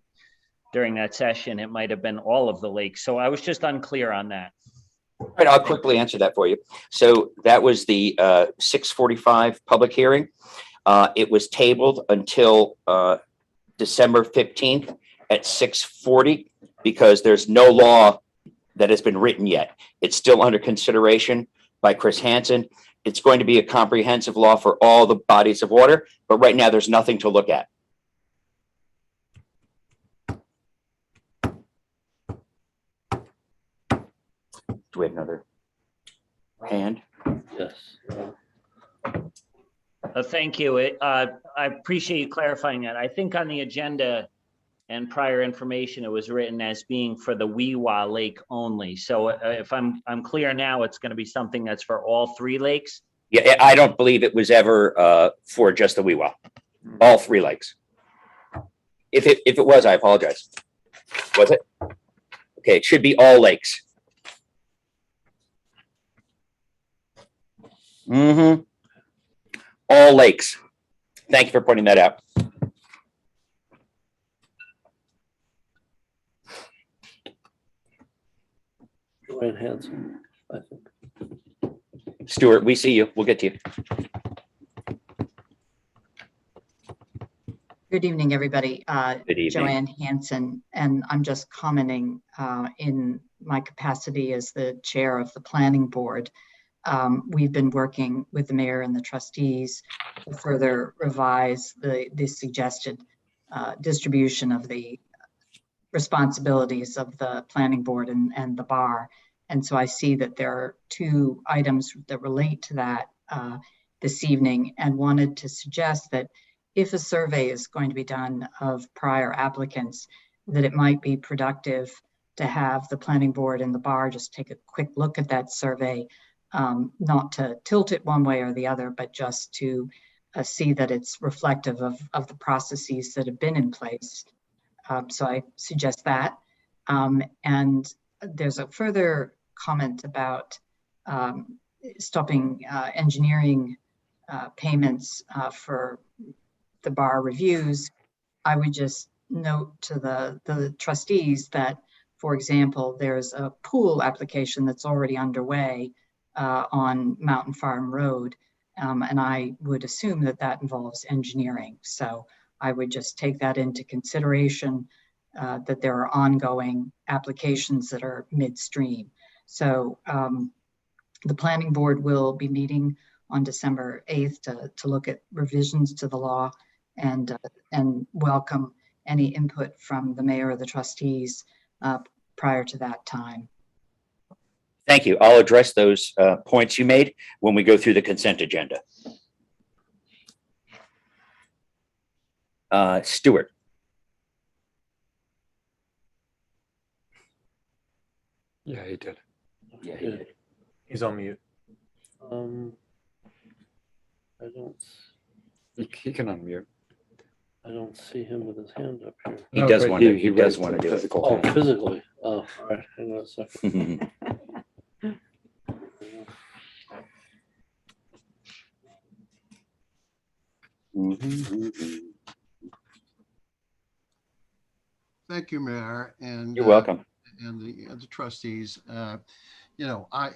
during that session, it might have been all of the lakes. So I was just unclear on that. All right, I'll quickly answer that for you. So that was the 6:45 public hearing. It was tabled until December 15th at 6:40 because there's no law that has been written yet. It's still under consideration by Chris Hansen. It's going to be a comprehensive law for all the bodies of water, but right now there's nothing to look at. Do we have another hand? Yes. Thank you. I appreciate you clarifying that. I think on the agenda and prior information, it was written as being for the Weewa Lake only. So if I'm clear now, it's going to be something that's for all 3 lakes? Yeah, I don't believe it was ever for just the Weewa, all 3 lakes. If it was, I apologize. Was it? Okay, it should be all lakes. Mm-hmm. All lakes. Thank you for pointing that out. Joanne Hanson, I think. Stuart, we see you. We'll get to you. Good evening, everybody. Good evening. Joanne Hanson, and I'm just commenting in my capacity as the chair of the planning board. We've been working with the mayor and the trustees to further revise the suggested distribution of the responsibilities of the planning board and the bar. And so I see that there are 2 items that relate to that this evening, and wanted to suggest that if a survey is going to be done of prior applicants, that it might be productive to have the planning board and the bar just take a quick look at that survey, not to tilt it one way or the other, but just to see that it's reflective of the processes that have been in place. So I suggest that. And there's a further comment about stopping engineering payments for the bar reviews. I would just note to the trustees that, for example, there's a pool application that's already underway on Mountain Farm Road. And I would assume that that involves engineering. So I would just take that into consideration, that there are ongoing applications that are midstream. So the planning board will be meeting on December 8th to look at revisions to the law and welcome any input from the mayor or the trustees prior to that time. Thank you. I'll address those points you made when we go through the consent agenda. Stuart. Yeah, he did. Yeah, he did. He's on mute. I don't. He can unmute. I don't see him with his hand up here. He does want to. He does want to do it. Oh, physically. Oh, all right. Hang on a second. Thank you, Mayor, and You're welcome. And the trustees. You know, I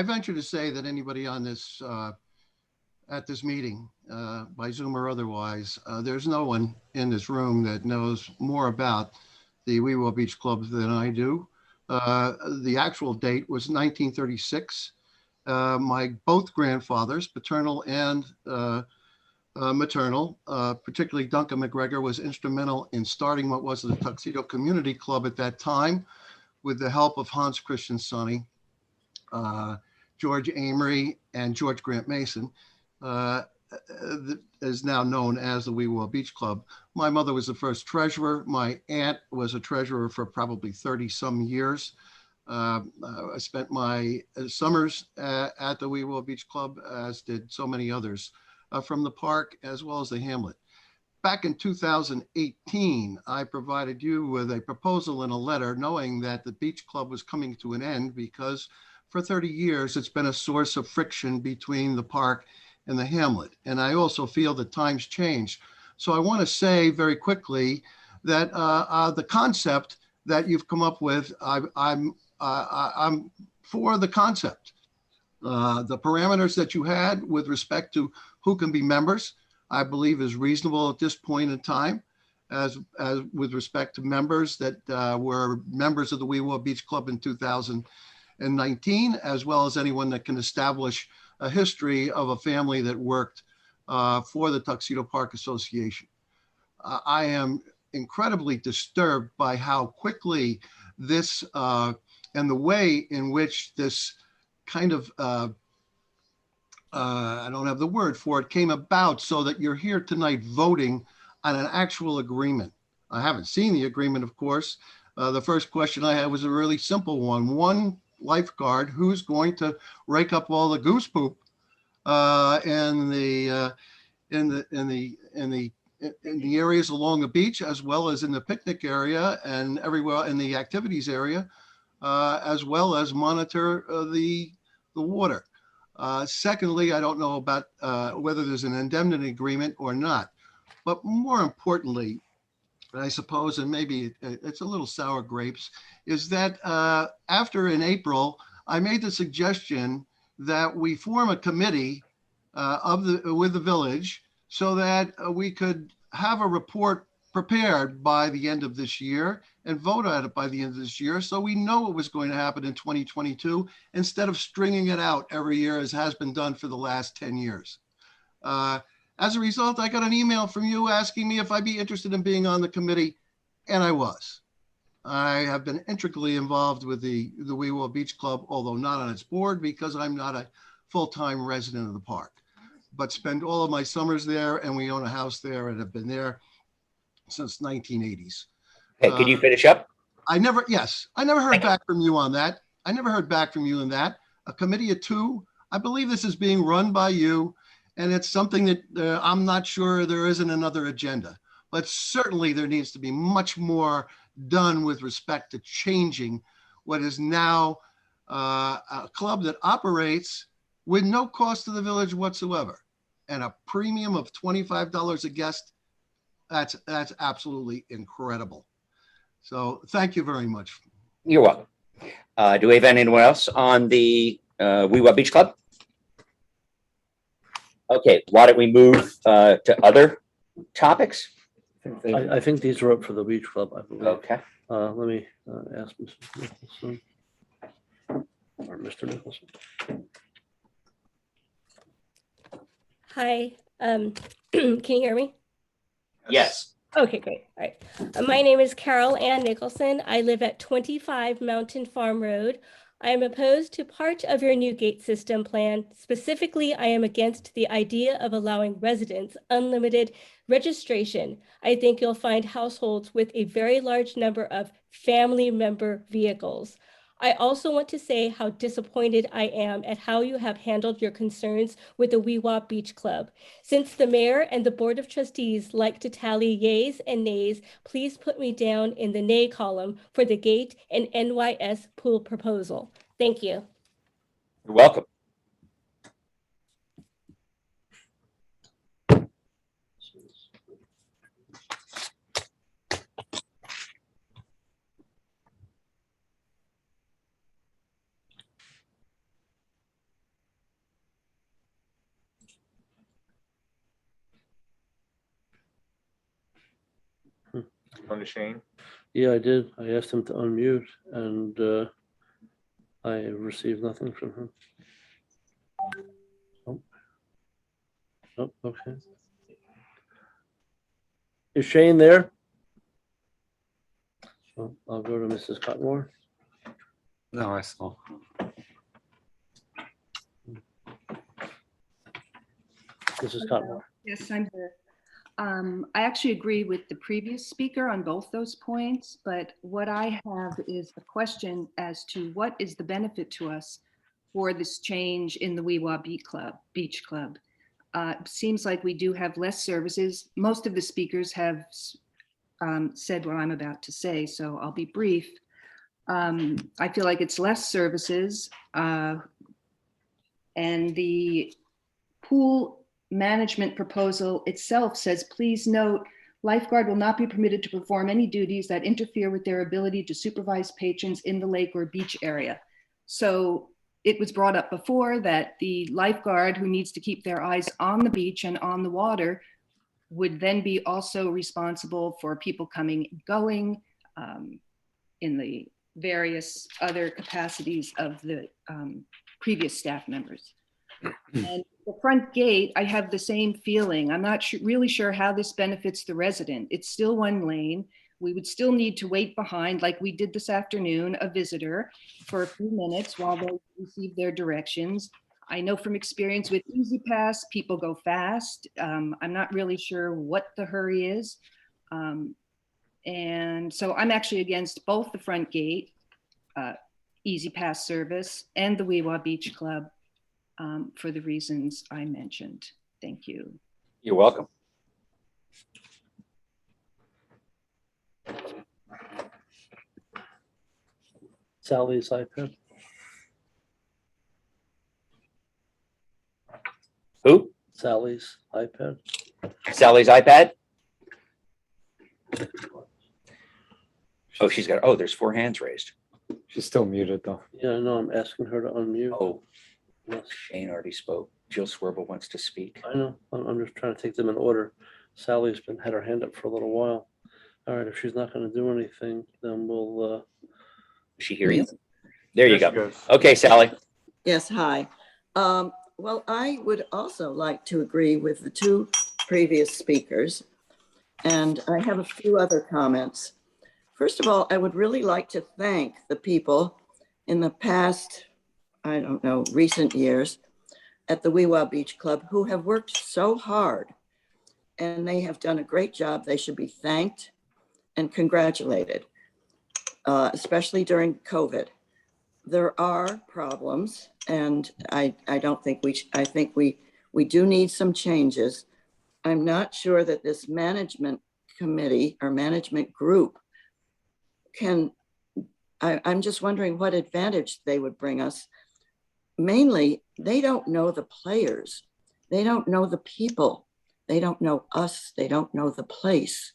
venture to say that anybody on this at this meeting, by Zoom or otherwise, there's no one in this room that knows more about the Weewa Beach Club than I do. The actual date was 1936. My both grandfathers, paternal and maternal, particularly Duncan McGregor, was instrumental in starting what was the Tuxedo Community Club at that time with the help of Hans Christian Sonny. George Amory and George Grant Mason, is now known as the Weewa Beach Club. My mother was the first treasurer. My aunt was a treasurer for probably 30 some years. I spent my summers at the Weewa Beach Club, as did so many others from the park as well as the hamlet. Back in 2018, I provided you with a proposal in a letter knowing that the beach club was coming to an end because for 30 years, it's been a source of friction between the park and the hamlet. And I also feel that times change. So I want to say very quickly that the concept that you've come up with, I'm for the concept. The parameters that you had with respect to who can be members, I believe is reasonable at this point in time, as with respect to members that were members of the Weewa Beach Club in 2019, as well as anyone that can establish a history of a family that worked for the Tuxedo Park Association. I am incredibly disturbed by how quickly this and the way in which this kind of I don't have the word for it, came about so that you're here tonight voting on an actual agreement. I haven't seen the agreement, of course. The first question I had was a really simple one. One lifeguard who's going to rake up all the goose poop in the areas along the beach, as well as in the picnic area and everywhere in the activities area, as well as monitor the water. Secondly, I don't know about whether there's an indemnity agreement or not, but more importantly, I suppose, and maybe it's a little sour grapes, is that after in April, I made the suggestion that we form a committee with the village so that we could have a report prepared by the end of this year and vote on it by the end of this year, so we know what was going to happen in 2022 instead of stringing it out every year as has been done for the last 10 years. As a result, I got an email from you asking me if I'd be interested in being on the committee, and I was. I have been intricately involved with the Weewa Beach Club, although not on its board because I'm not a full-time resident of the park, but spend all of my summers there, and we own a house there and have been there since 1980s. Hey, can you finish up? I never heard back from you on that. I never heard back from you on that. A committee of two, I believe this is being run by you, and it's something that I'm not sure there isn't another agenda, but certainly there needs to be much more done with respect to changing what is now a club that operates with no cost to the village whatsoever, and a premium of $25 a guest. That's absolutely incredible. So thank you very much. You're welcome. Do we have anyone else on the Weewa Beach Club? Okay, why don't we move to other topics? I think these are up for the beach club, I believe. Okay. Let me ask Mrs. Nicholson or Mr. Nicholson. Hi, can you hear me? Yes. Okay, great. All right. My name is Carol Ann Nicholson. I live at 25 Mountain Farm Road. I am opposed to part of your new gate system plan. Specifically, I am against the idea of allowing residents unlimited registration. I think you'll find households with a very large number of family member vehicles. I also want to say how disappointed I am at how you have handled your concerns with the Weewa Beach Club. Since the mayor and the board of trustees like to tally yays and nays, please put me down in the nay column for the gate and NYS pool proposal. Thank you. You're welcome. On to Shane. Yeah, I did. I asked him to unmute and I received nothing from him. Oh, oh, okay. Is Shane there? Oh, I'll go to Mrs. Cotmore. No, I saw. Mrs. Cotmore. Yes, I'm here. I actually agree with the previous speaker on both those points, but what I have is a question as to what is the benefit to us for this change in the Weewa Beach Club. Seems like we do have less services. Most of the speakers have said what I'm about to say, so I'll be brief. I feel like it's less services, and the pool management proposal itself says, please note, lifeguard will not be permitted to perform any duties that interfere with their ability to supervise patrons in the lake or beach area. So it was brought up before that the lifeguard, who needs to keep their eyes on the beach and on the water, would then be also responsible for people coming and going in the various other capacities of the previous staff members. And the front gate, I have the same feeling. I'm not really sure how this benefits the resident. It's still one lane. We would still need to wait behind, like we did this afternoon, a visitor for a few minutes while they receive their directions. I know from experience with Easy Pass, people go fast. I'm not really sure what the hurry is. And so I'm actually against both the front gate, Easy Pass service, and the Weewa Beach Club. For the reasons I mentioned. Thank you. You're welcome. Sally's iPad. Who? Sally's iPad. Sally's iPad? Oh, she's got, oh, there's 4 hands raised. She's still muted though. Yeah, no, I'm asking her to unmute. Oh, Yes, Shane already spoke. Jill Swerble wants to speak. I know. I'm just trying to take them in order. Sally's had her hand up for a little while. All right, if she's not going to do anything, then we'll. Is she hear you? There you There she go. goes. Okay, Sally. Yes, hi. Well, I would also like to agree with the 2 previous speakers, and I have a few other comments. First of all, I would really like to thank the people in the past, I don't know, recent years at the Weewa Beach Club who have worked so hard, and they have done a great job. They should be thanked and congratulated, especially during COVID. There are problems, and I think we do need some changes. I'm not sure that this management committee or management group I'm just wondering what advantage they would bring us. Mainly, they don't know the players. They don't know the people. They don't know us. They don't know the place.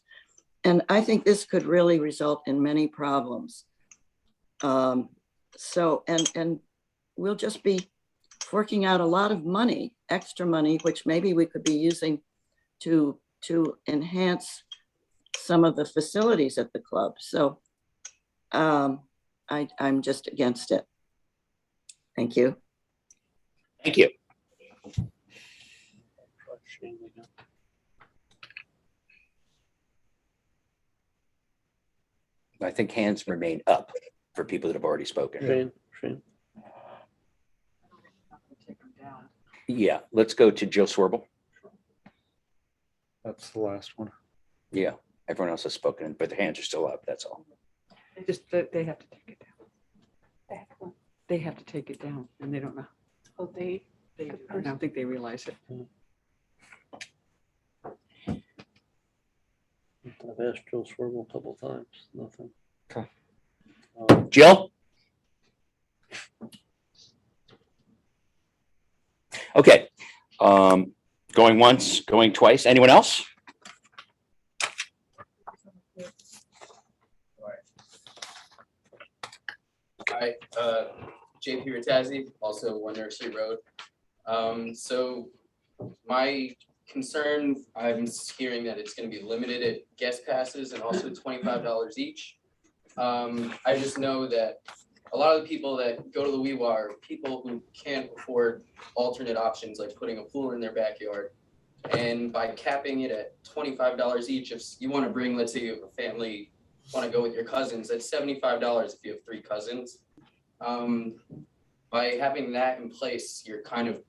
And I think this could really result in many problems. And we'll just be forking out a lot of money, extra money, which maybe we could be using to enhance some of the facilities at the club. So I'm just against it. Thank you. Thank you. I think hands remain up for people that have already spoken. Shane. Yeah, let's go to Jill Swerble. That's the last one. Yeah, everyone else has spoken, but the hands are still up, that's all. They have to take it down. They have to take it down, and they don't know. Oh, they I don't think they realize it. I've asked Jill Swerble a couple times, nothing. Okay. Jill? Okay, going once, going twice. Anyone else? Hi, JP Rattazzi, also One Nursery Road. So my concern, I'm hearing that it's going to be limited at guest passes and also $25 each. I just know that a lot of the people that go to the Weewa are people who can't afford alternate options like putting a pool in their backyard. And by capping it at $25 each, if you want to bring, let's say you have a family, want to go with your cousins, that's $75 if you have 3 cousins. By having that in place, you're kind of,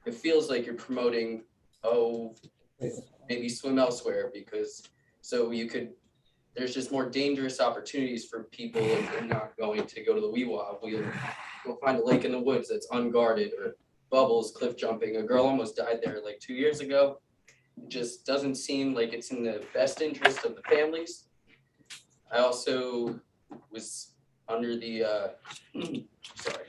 it feels like you're promoting oh, maybe swim elsewhere because, so you could, there's just more dangerous opportunities for people if they're not going to go to the Weewa. We'll find a lake in the woods that's unguarded or bubbles, cliff jumping. A girl almost died there like 2 years ago. It just doesn't seem like it's in the best interest of the families. I also was under the, sorry,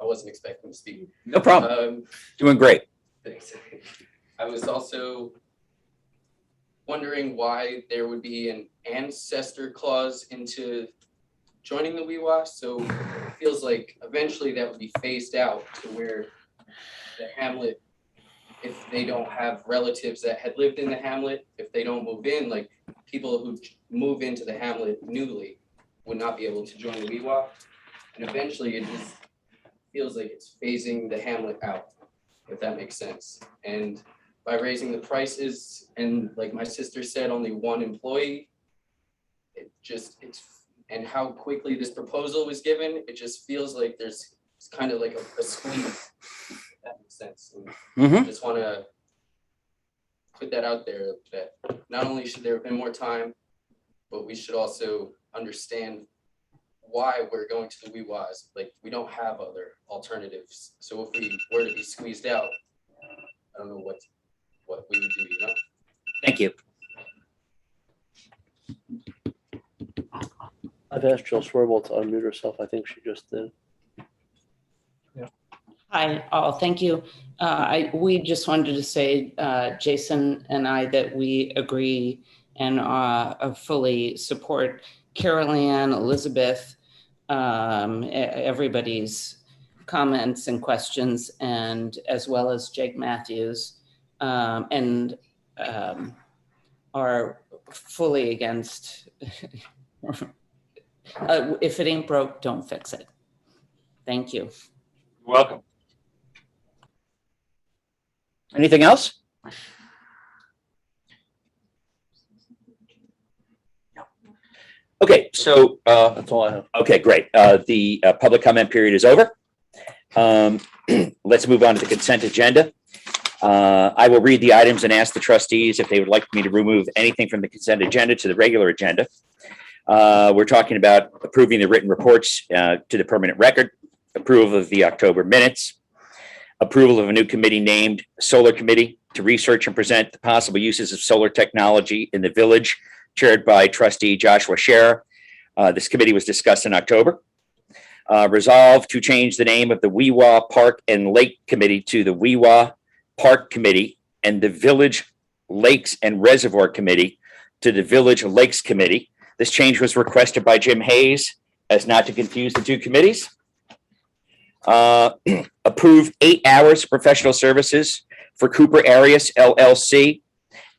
I wasn't expecting to speak. No problem. Doing great. Thanks. I was also wondering why there would be an ancestor clause into joining the Weewa. So it feels like eventually that would be phased out to where the hamlet, if they don't have relatives that had lived in the hamlet, if they don't move in, like people who move into the hamlet newly would not be able to join the Weewa. And eventually it just feels like it's phasing the hamlet out, if that makes sense. And by raising the prices and like my sister said, only one employee, and how quickly this proposal was given, it just feels like it's kind of like a squeeze, if that makes sense. And I just want to put that out there that not only should there have been more time, but we should also understand why we're going to the Weewas. Like, we don't have other alternatives. So if we were to be squeezed out, I don't know what we would do, you know? Thank you. I've asked Jill Swerble to unmute herself. I think she just did. Hi, all. Thank you. We just wanted to say, Jason and I, that we agree and fully support Carol Ann, Elizabeth, everybody's comments and questions, and as well as Jake Matthews, and are fully against if it ain't broke, don't fix it. Thank you. You're welcome. Anything else? No. Okay, so that's all I have. Okay, great. The public comment period is over. Let's move on to the consent agenda. I will read the items and ask the trustees if they would like me to remove anything from the consent agenda to the regular agenda. We're talking about approving the written reports to the permanent record, approval of the October minutes, approval of a new committee named Solar Committee to research and present the possible uses of solar technology in the village, chaired by trustee Joshua Scherer. This committee was discussed in October. Resolve to change the name of the Weewa Park and Lake Committee to the Weewa Park Committee and the Village Lakes and Reservoir Committee to the Village Lakes Committee. This change was requested by Jim Hayes as not to confuse the two committees. Approve 8 hours of professional services for Cooper Arias LLC,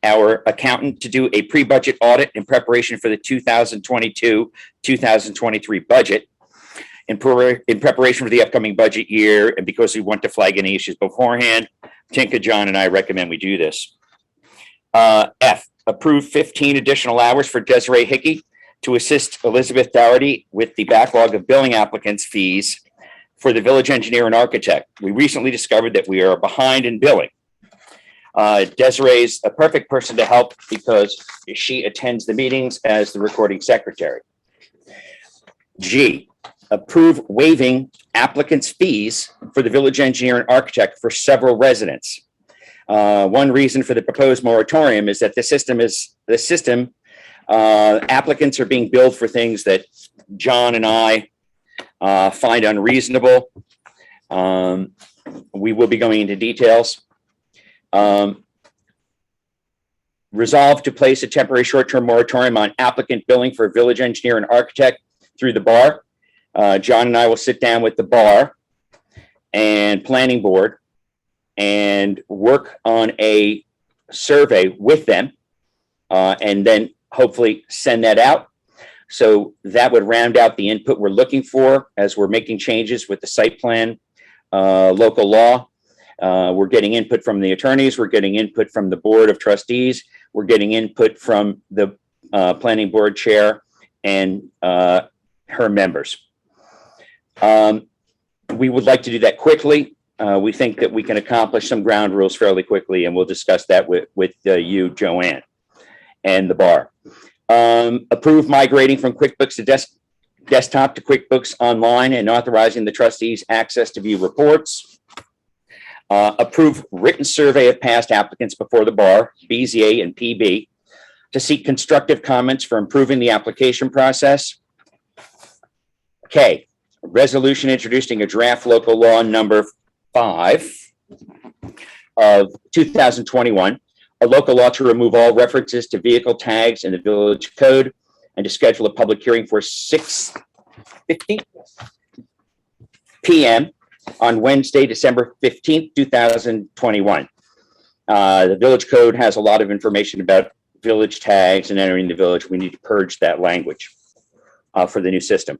our accountant, to do a pre-budget audit in preparation for the 2022-2023 budget. In preparation for the upcoming budget year, and because we want to flag any issues beforehand, Tinka, John, and I recommend we do this. F, approve 15 additional hours for Desiree Hickey to assist Elizabeth Dougherty with the backlog of billing applicants' fees for the village engineer and architect. We recently discovered that we are behind in billing. Desiree's a perfect person to help because she attends the meetings as the recording secretary. G, approve waiving applicants' fees for the village engineer and architect for several residents. One reason for the proposed moratorium is that the system applicants are being billed for things that John and I find unreasonable. We will be going into details. Resolve to place a temporary short-term moratorium on applicant billing for village engineer and architect through the bar. John and I will sit down with the bar and planning board and work on a survey with them, and then hopefully send that out. So that would round out the input we're looking for as we're making changes with the site plan, local law. We're getting input from the attorneys. We're getting input from the board of trustees. We're getting input from the planning board chair and her members. We would like to do that quickly. we think that we can accomplish some ground rules fairly quickly, and we'll discuss that with you, Joanne, and the bar. Approve migrating from QuickBooks to desktop to QuickBooks Online and authorizing the trustees access to view reports. Approve written survey of past applicants before the bar, BZA and PB, to seek constructive comments for improving the application process. K, resolution introducing a draft local law number 5 of 2021, a local law to remove all references to vehicle tags in the village code and to schedule a public hearing for 6:50 p.m. on Wednesday, December 15th, 2021. The village code has a lot of information about village tags and entering the village. We need to purge that language for the new system.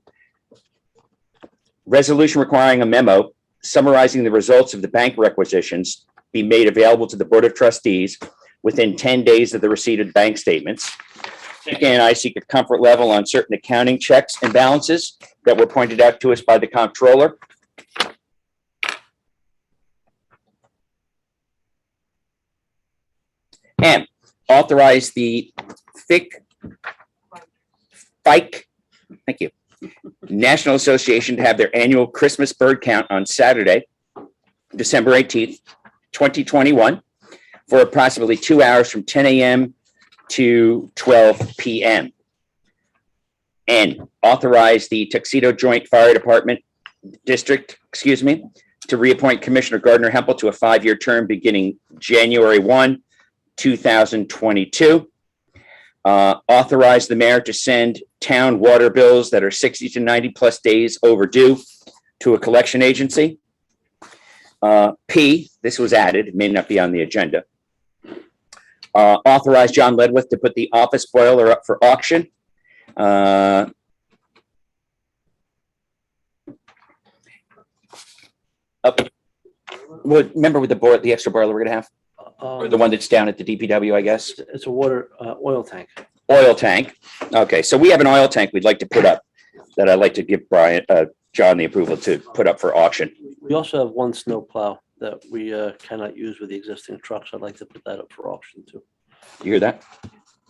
Resolution requiring a memo summarizing the results of the bank requisitions be made available to the Board of Trustees within 10 days of the receipt of bank statements. Again, I seek a comfort level on certain accounting checks and balances that were pointed out to us by the comptroller. And authorize the FIC, thank you, National Association to have their annual Christmas bird count on Saturday, December 18th, 2021, for approximately 2 hours from 10 a.m. to 12 p.m. And authorize the Tuxedo Joint Fire Department District, to reappoint Commissioner Gardner Hempel to a 5-year term beginning January 1, 2022. Authorize the mayor to send town water bills that are 60 to 90 plus days overdue to a collection agency. P, this was added, it may not be on the agenda. Authorize John Ledwith to put the office boiler up for auction. Well, remember with the extra boiler we're gonna have? Or the one that's down at the DPW, I guess? It's a water, oil tank. Oil tank. Okay, so we have an oil tank we'd like to put up that I'd like to give John the approval to put up for auction. We also have one snow plow that we cannot use with the existing trucks. I'd like to put that up for auction too. You hear that?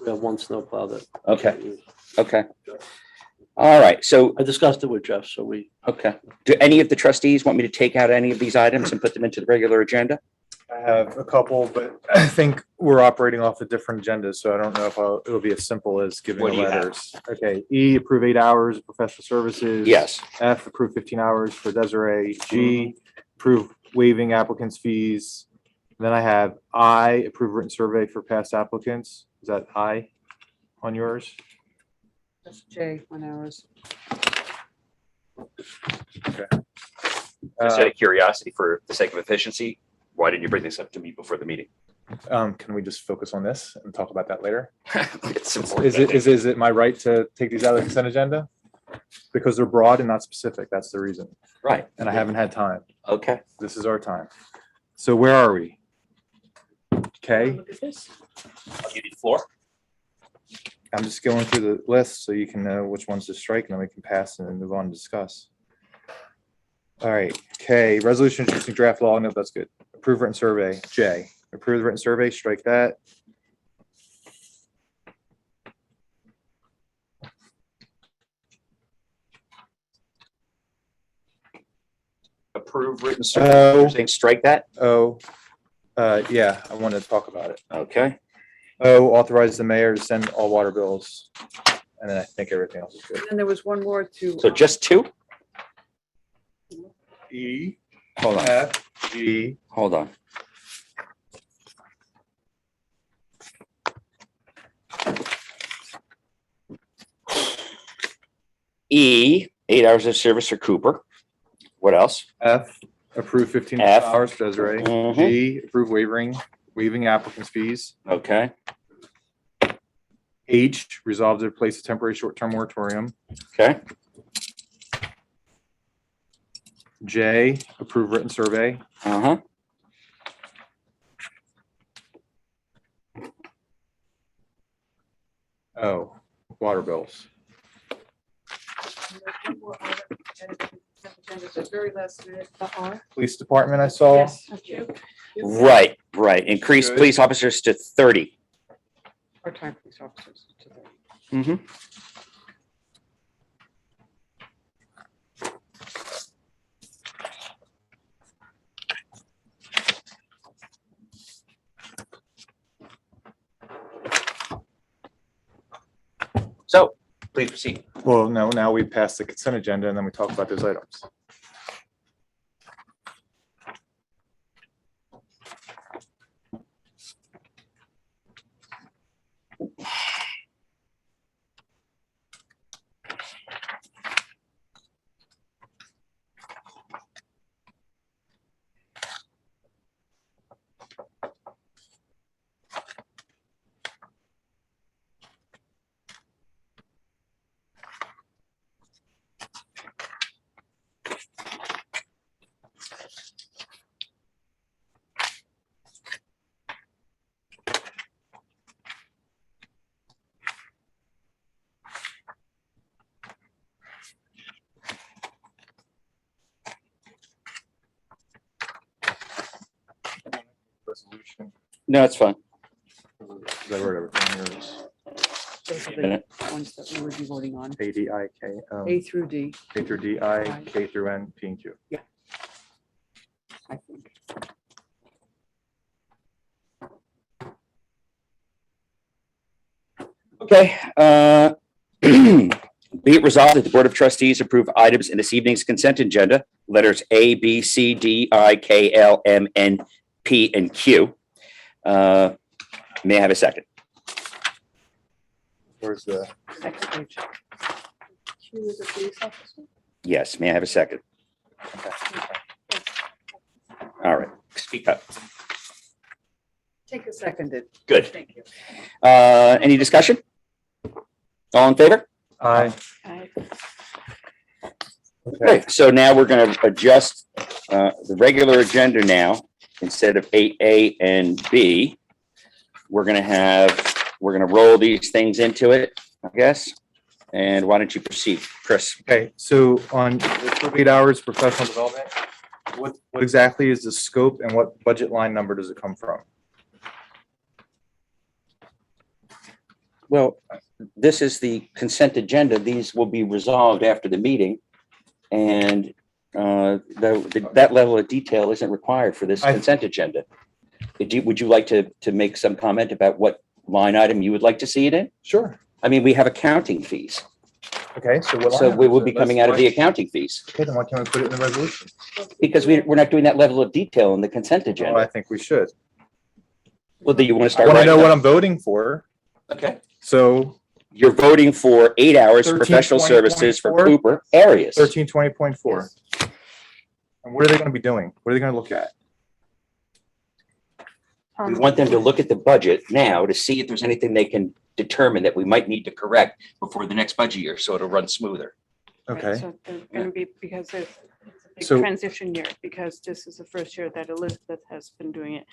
We have one snow plow that. Okay. Okay. All right, so. I discussed it with Jeff, so we. Okay. Do any of the trustees want me to take out any of these items and put them into the regular agenda? I have a couple, but I think we're operating off a different agenda, so I don't know if it'll be as simple as giving What the do you have? letters. Okay, E, approve 8 hours of professional services. Yes. F, approve 15 hours for Desiree. G, approve waiving applicants' fees. Then I have I, approve written survey for past applicants. Is that I on yours? That's J, 1 hours. Okay. Just out of curiosity, for the sake of efficiency, why didn't you bring this up to me before the meeting? Can we just focus on this and talk about that later? It's important. Is it my right to take these out of the consent agenda? Because they're broad and not specific. That's the reason. Right. And I haven't had time. Okay. This is our time. So where are we? Okay, Look at this. I'll give you the floor. I'm just going through the list so you can know which ones to strike and then we can pass and then move on and discuss. All right, K, resolution introducing draft law. No, that's good. Approve written survey. J, approve the written survey, strike that. Approve written survey. You're saying strike that? Oh, yeah, I wanted to talk about it. Okay. O, authorize the mayor to send all water bills. And then I think everything else is good. And then there was one more to. So just 2? E, Hold on. F, G. Hold on. E, 8 hours of service for Cooper. What else? F, approve 15 F. hours for Desiree. Mhm. G, approve waiving applicants' fees. Okay. H, resolve to replace a temporary short-term moratorium. Okay. J, approve written survey. Uh-huh. O, water bills. The very last minute. Police department I saw. Yes. thank you. Right, right. Increase Good. police officers to 30. Part-time police officers. to the- Mhm. So, please proceed. Well, no, now we pass the consent agenda and then we talk about those items. Resolution. No, it's fine. I wrote everything in yours. Those are the ones that we would be voting on. A, D, I, K, A through D, A through D, I, K through N, P and Q. I think. Okay. Be it resolved that the Board of Trustees approve items in this evening's consent agenda, letters A, B, C, D, I, K, L, M, N, P, and Q. May I have a second? Where's the? Next page. Q is a police officer? Yes, may I have a second? All right, speak up. Take a seconded. Good. Thank you. Any discussion? All in favor? Aye. Okay, so now we're going to adjust the regular agenda now. Instead of 8A and B, we're going to roll these things into it, I guess. And why don't you proceed, Chris? Okay, so on 8 hours professional development, what exactly is the scope and what budget line number does it come from? Well, this is the consent agenda. These will be resolved after the meeting. And that level of detail isn't required for this consent agenda. Would you like to make some comment about what line item you would like to see it in? Sure. I mean, we have accounting fees. Okay, so what? So line we item will is be it? coming out of the accounting fees Okay, then why can't we put it in the resolution? because we're not doing that level of detail in the consent Oh, I agenda. think we should. Well, do you want to I start? want to writing know what them? I'm voting for. Okay. So You're voting for 8 hours professional services for 1320.4? Cooper areas. 1320.4. And what are they going to be doing? What are they going to look at? We want them to look at the budget now to see if there's anything they can determine that we might need to correct before the next budget year, so it'll run smoother. Okay. So they're gonna be, because it's a big So- transition year, because this is the first year that Elizabeth has been doing it.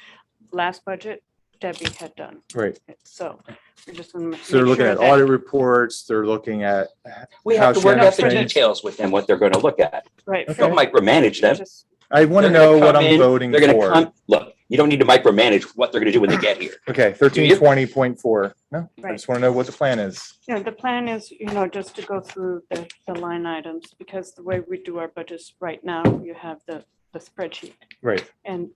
Last budget, Debbie had done. Right. it. So we're just gonna. So they're make looking sure at that- audit reports, they're looking at. We how have to work Shannon out the thinks. details with them, what they're going to look at. Right. Don't micromanage them. I want to They're gonna know what come I'm in, voting They're going to for. come, look, you don't need to micromanage what they're going to do when they get here. Okay, 1320.4. No, I Right. just want to know what the plan is. Yeah, the plan is, just to go through the line items, because the way we do our budgets right now, you have the spreadsheet. Right. And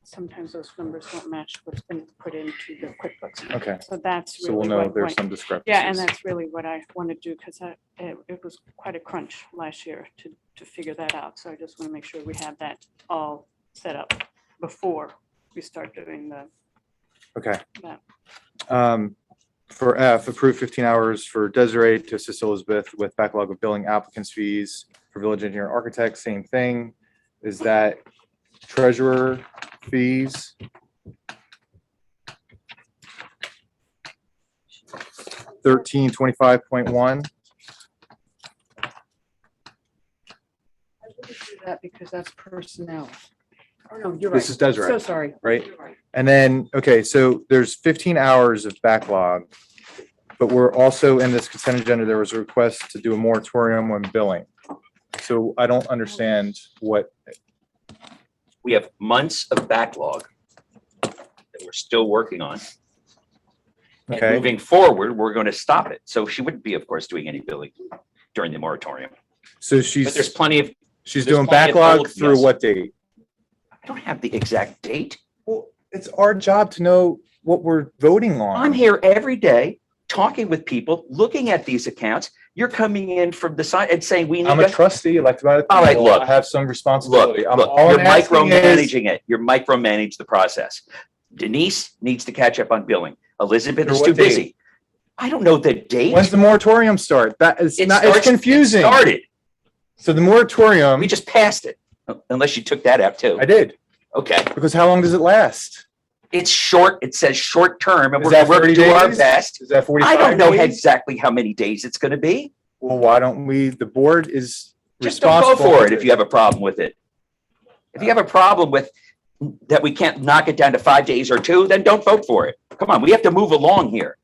sometimes those numbers don't match what's been put into the QuickBooks. Okay. So that's So we'll really know what. there's what- some discrepancies. Yeah, and that's really what I want to do, because it was quite a crunch last year to figure that out. So I just want to make sure we have that all set up before we start doing Okay. that. For F, approve 15 hours for Desiree to assist Elizabeth with backlog of billing applicants fees for village engineer architect, same thing. Is that treasurer fees? $1325.1. I wouldn't do that because that's personnel. Oh, no, you're right. This is Desiree. So sorry. Right? You're right. And then, okay, so there's 15 hours of backlog, but we're also in this consent agenda, there was a request to do a moratorium on billing. So I don't understand what, We have months of backlog that we're still working on. And okay, moving forward, we're going to stop it. So she wouldn't be, of course, doing any billing during the moratorium. so But there's she's plenty of, she's there's doing plenty of backlog old- through yes. what date? I don't have the exact date. Well, it's our job to know what we're voting on. I'm here every day, talking with people, looking at these accounts. You're coming in from the side and saying, we need I'm a to. trustee elected by the All right, people. look. I have some Look, responsibility. look, All you're I'm asking is- micromanaging it. You're micromanage the process. Denise needs to catch up on billing. Elizabeth For is what too date? busy. I don't know the date. When's the moratorium start? That is It not, it's starts- it confusing. Started. So the moratorium, We just passed it, unless you took that out too. I did, Okay. because how long does it last? It's short. It says short term and Is we're that going 30 to do our days? best. Is that 45 I don't know days? exactly how many days it's going to be. Well, why don't we, the board is Just don't responsible. go for it if you have a problem with it. If you have a problem with that we can't knock it down to 5 days or 2, then don't vote for it. Come on, we have to move along here.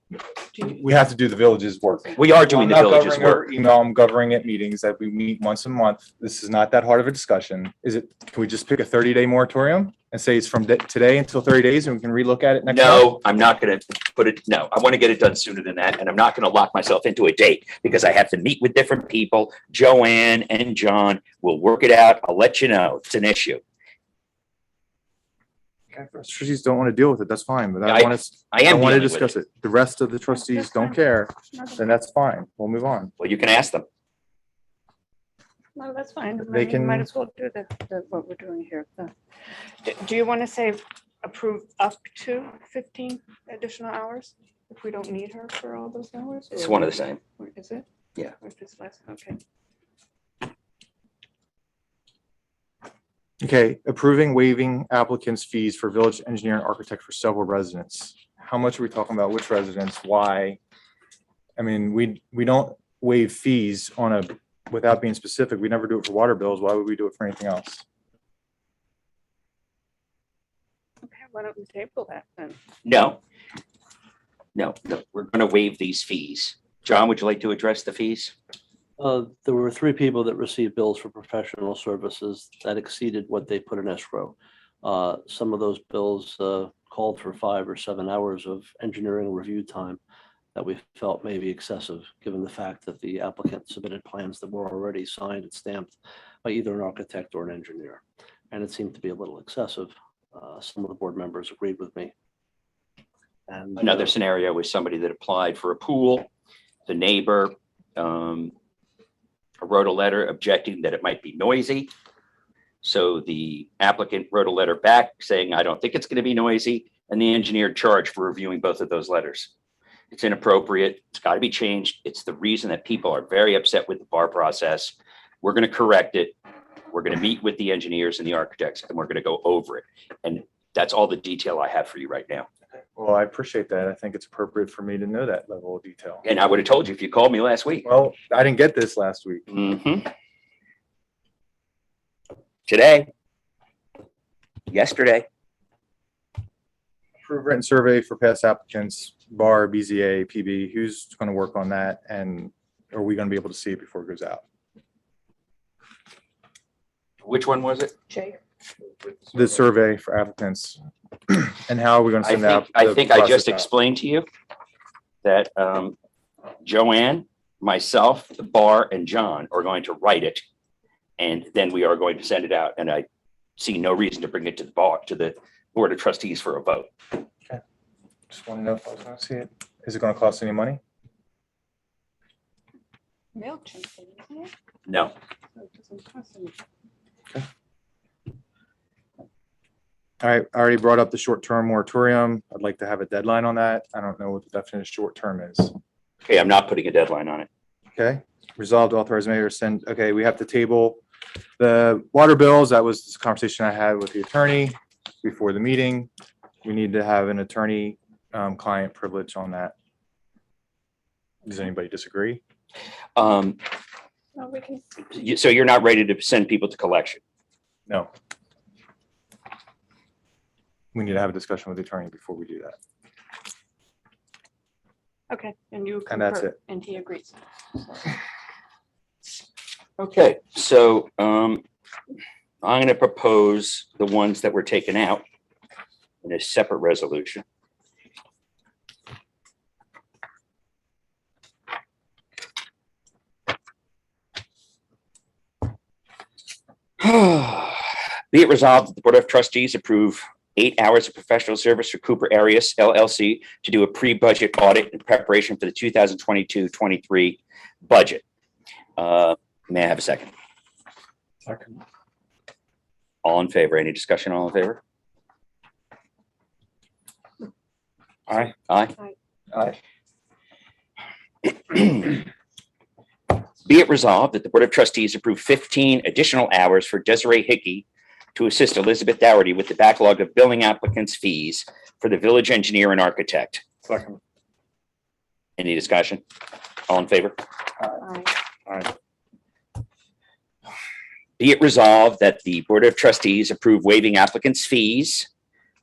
We have to do the village's work. We are doing the I'm not village's governing over work. Email, I'm governing at meetings that we meet once a month. This is not that hard of a discussion. Is it, can we just pick a 30-day moratorium and say it's from today until 30 days and we can relook at it next month? No, I'm not going to put it, no, I want to get it done sooner than that. And I'm not going to lock myself into a date because I have to meet with different people. Joanne and John will work it out. I'll let you know. It's an issue. Okay, if trustees don't want to deal with it, that's fine, but Yeah, I want to, I am want to dealing with discuss it. The rest of the trustees don't care, then that's fine. We'll move on. Well, you can ask them. No, that's fine. They I mean, can- Might as well do what we're doing here. Do you want to say approve up to 15 additional hours if we don't need her for all those hours? It's or- one of the same. or Is it? Yeah. Or if it's less, okay. Okay, approving waiving applicants' fees for village engineer and architect for several residents. How much are we talking about? Which residents? Why? I mean, we don't waive fees on a, without being specific. We never do it for water bills. Why would we do it for anything else? Okay, why don't we table that then? No. No, we're going to waive these fees. John, would you like to address the fees? There were 3 people that received bills for professional services that exceeded what they put in escrow. Some of those bills called for 5 or 7 hours of engineering review time that we felt may be excessive, given the fact that the applicant submitted plans that were already signed and stamped by either an architect or an engineer. And it seemed to be a little excessive. Some of the board members agreed with me. And Another scenario was somebody that applied for a pool. The neighbor wrote a letter objecting that it might be noisy. So the applicant wrote a letter back saying, I don't think it's going to be noisy. And the engineer charged for reviewing both of those letters. It's inappropriate. It's got to be changed. It's the reason that people are very upset with the bar process. We're going to correct it. We're going to meet with the engineers and the architects and we're going to go over it. And that's all the detail I have for you right now. Well, I appreciate that. I think it's appropriate for me to know that level of detail. And I would have told you if you called me last week. Well, I didn't get this last week. Today. Yesterday. Approve written survey for past applicants, bar, BZA, PB. Who's going to work on that? And are we going to be able to see it before it goes out? Which one was it? Jay? The survey for applicants. And how are we going to send out? I think I just explained to you that Joanne, myself, the bar, and John are going to write it. And then we are going to send it out. And I see no reason to bring it to the bar, to the Board of Trustees for a vote. Okay. Just want to know if I was going to see it. Is it going to cost any money? MailChimp, isn't it? No. So it doesn't cost anything. All right, I already brought up the short-term moratorium. I'd like to have a deadline on that. I don't know what the definition of short-term is. Okay, I'm not putting a deadline on it. Okay, resolved, authorize mayor to send, okay, we have to table the water bills. That was this conversation I had with the attorney before the meeting. We need to have an attorney client privilege on that. Does anybody disagree? No, we can. So you're not ready to send people to collection? No. We need to have a discussion with the attorney before we do that. Okay, and you And that's concur, it. and he agrees. Okay, so I'm going to propose the ones that were taken out in a separate resolution. Be it resolved that the Board of Trustees approve 8 hours of professional service for Cooper Arias LLC to do a pre-budget audit in preparation for the 2022-23 budget. May I have a second? Second. All in favor? Any discussion? All in favor? Aye. Aye. Aye. Be it resolved that the Board of Trustees approve 15 additional hours for Desiree Hickey to assist Elizabeth Dougherty with the backlog of billing applicants' fees for the village engineer and architect. Second. Any discussion? All in favor? Aye. Be it resolved that the Board of Trustees approve waiving applicants' fees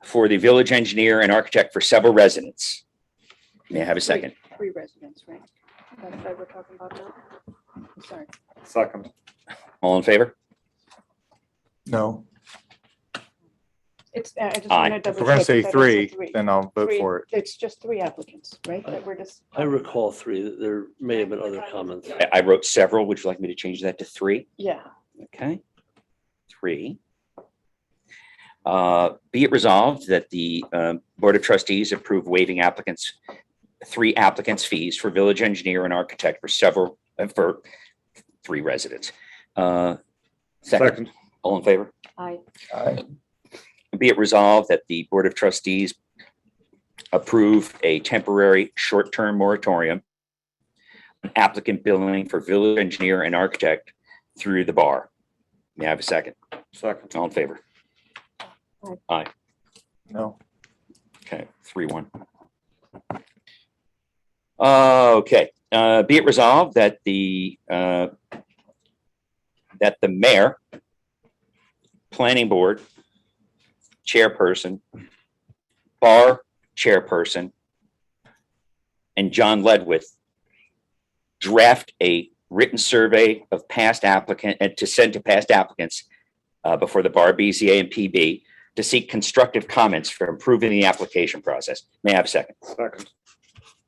for the village engineer and architect for several residents. May I have a second? 3 residents, right? That's what we're talking about now? I'm sorry. Second. All in favor? No. It's, I just Aye. want to If double we're gonna check say that it's a 3, then I'll vote Three- for it. It's just 3 applicants, right? That we're just. I recall 3. There may have been other comments. I wrote several. Would you like me to change that to 3? Yeah. Okay. 3. Be it resolved that the Board of Trustees approve waiving 3 applicants' fees for village engineer and architect for 3 residents. Second. All in favor? Aye. Aye. Be it resolved that the Board of Trustees approve a temporary short-term moratorium on applicant billing for village engineer and architect through the bar. May I have a second? Second. All in favor? Aye. No. Okay, 3-1. Okay, be it resolved that the mayor, planning board, chairperson, bar chairperson, and John Ledwith draft a written survey of past applicant and to send to past applicants before the bar, BZA, and PB to seek constructive comments for improving the application process. May I have a second? Second.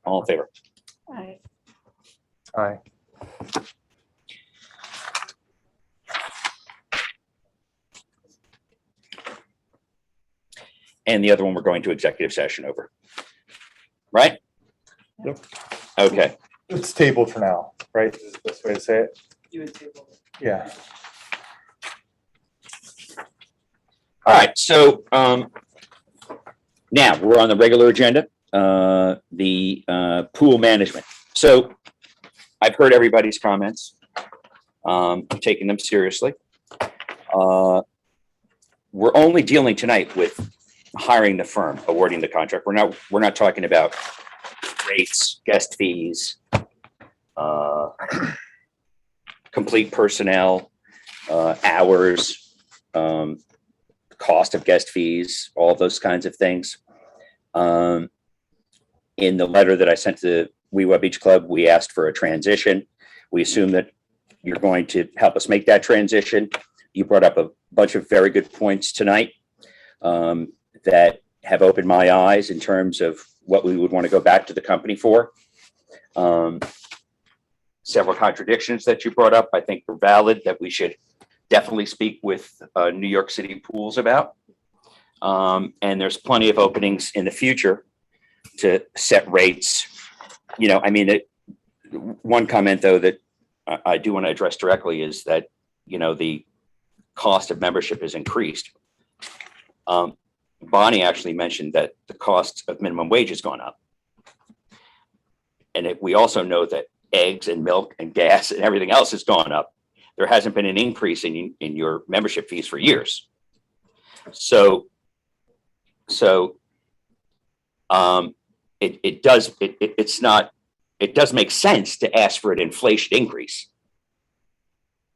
All in favor? Aye. Aye. And the other one we're going to executive session over. Right? Yep. Okay. It's tabled for now, right? Is the best way to say it? You would table it. Yeah. All right. So now we're on the regular agenda, the pool management. So I've heard everybody's comments. I'm taking them seriously. We're only dealing tonight with hiring the firm, awarding the contract. We're not talking about rates, guest fees, complete personnel, hours, cost of guest fees, all those kinds of things. In the letter that I sent to Weewa Beach Club, we asked for a transition. We assume that you're going to help us make that transition. You brought up a bunch of very good points tonight that have opened my eyes in terms of what we would want to go back to the company for. Several contradictions that you brought up, I think, are valid, that we should definitely speak with New York City Pools about. And there's plenty of openings in the future to set rates. You know, I mean, one comment, though, that I do want to address directly is that, you know, the cost of membership is increased. Bonnie actually mentioned that the cost of minimum wage has gone up. And we also know that eggs and milk and gas and everything else has gone up. There hasn't been an increase in your membership fees for years. So it does make sense to ask for an inflation increase.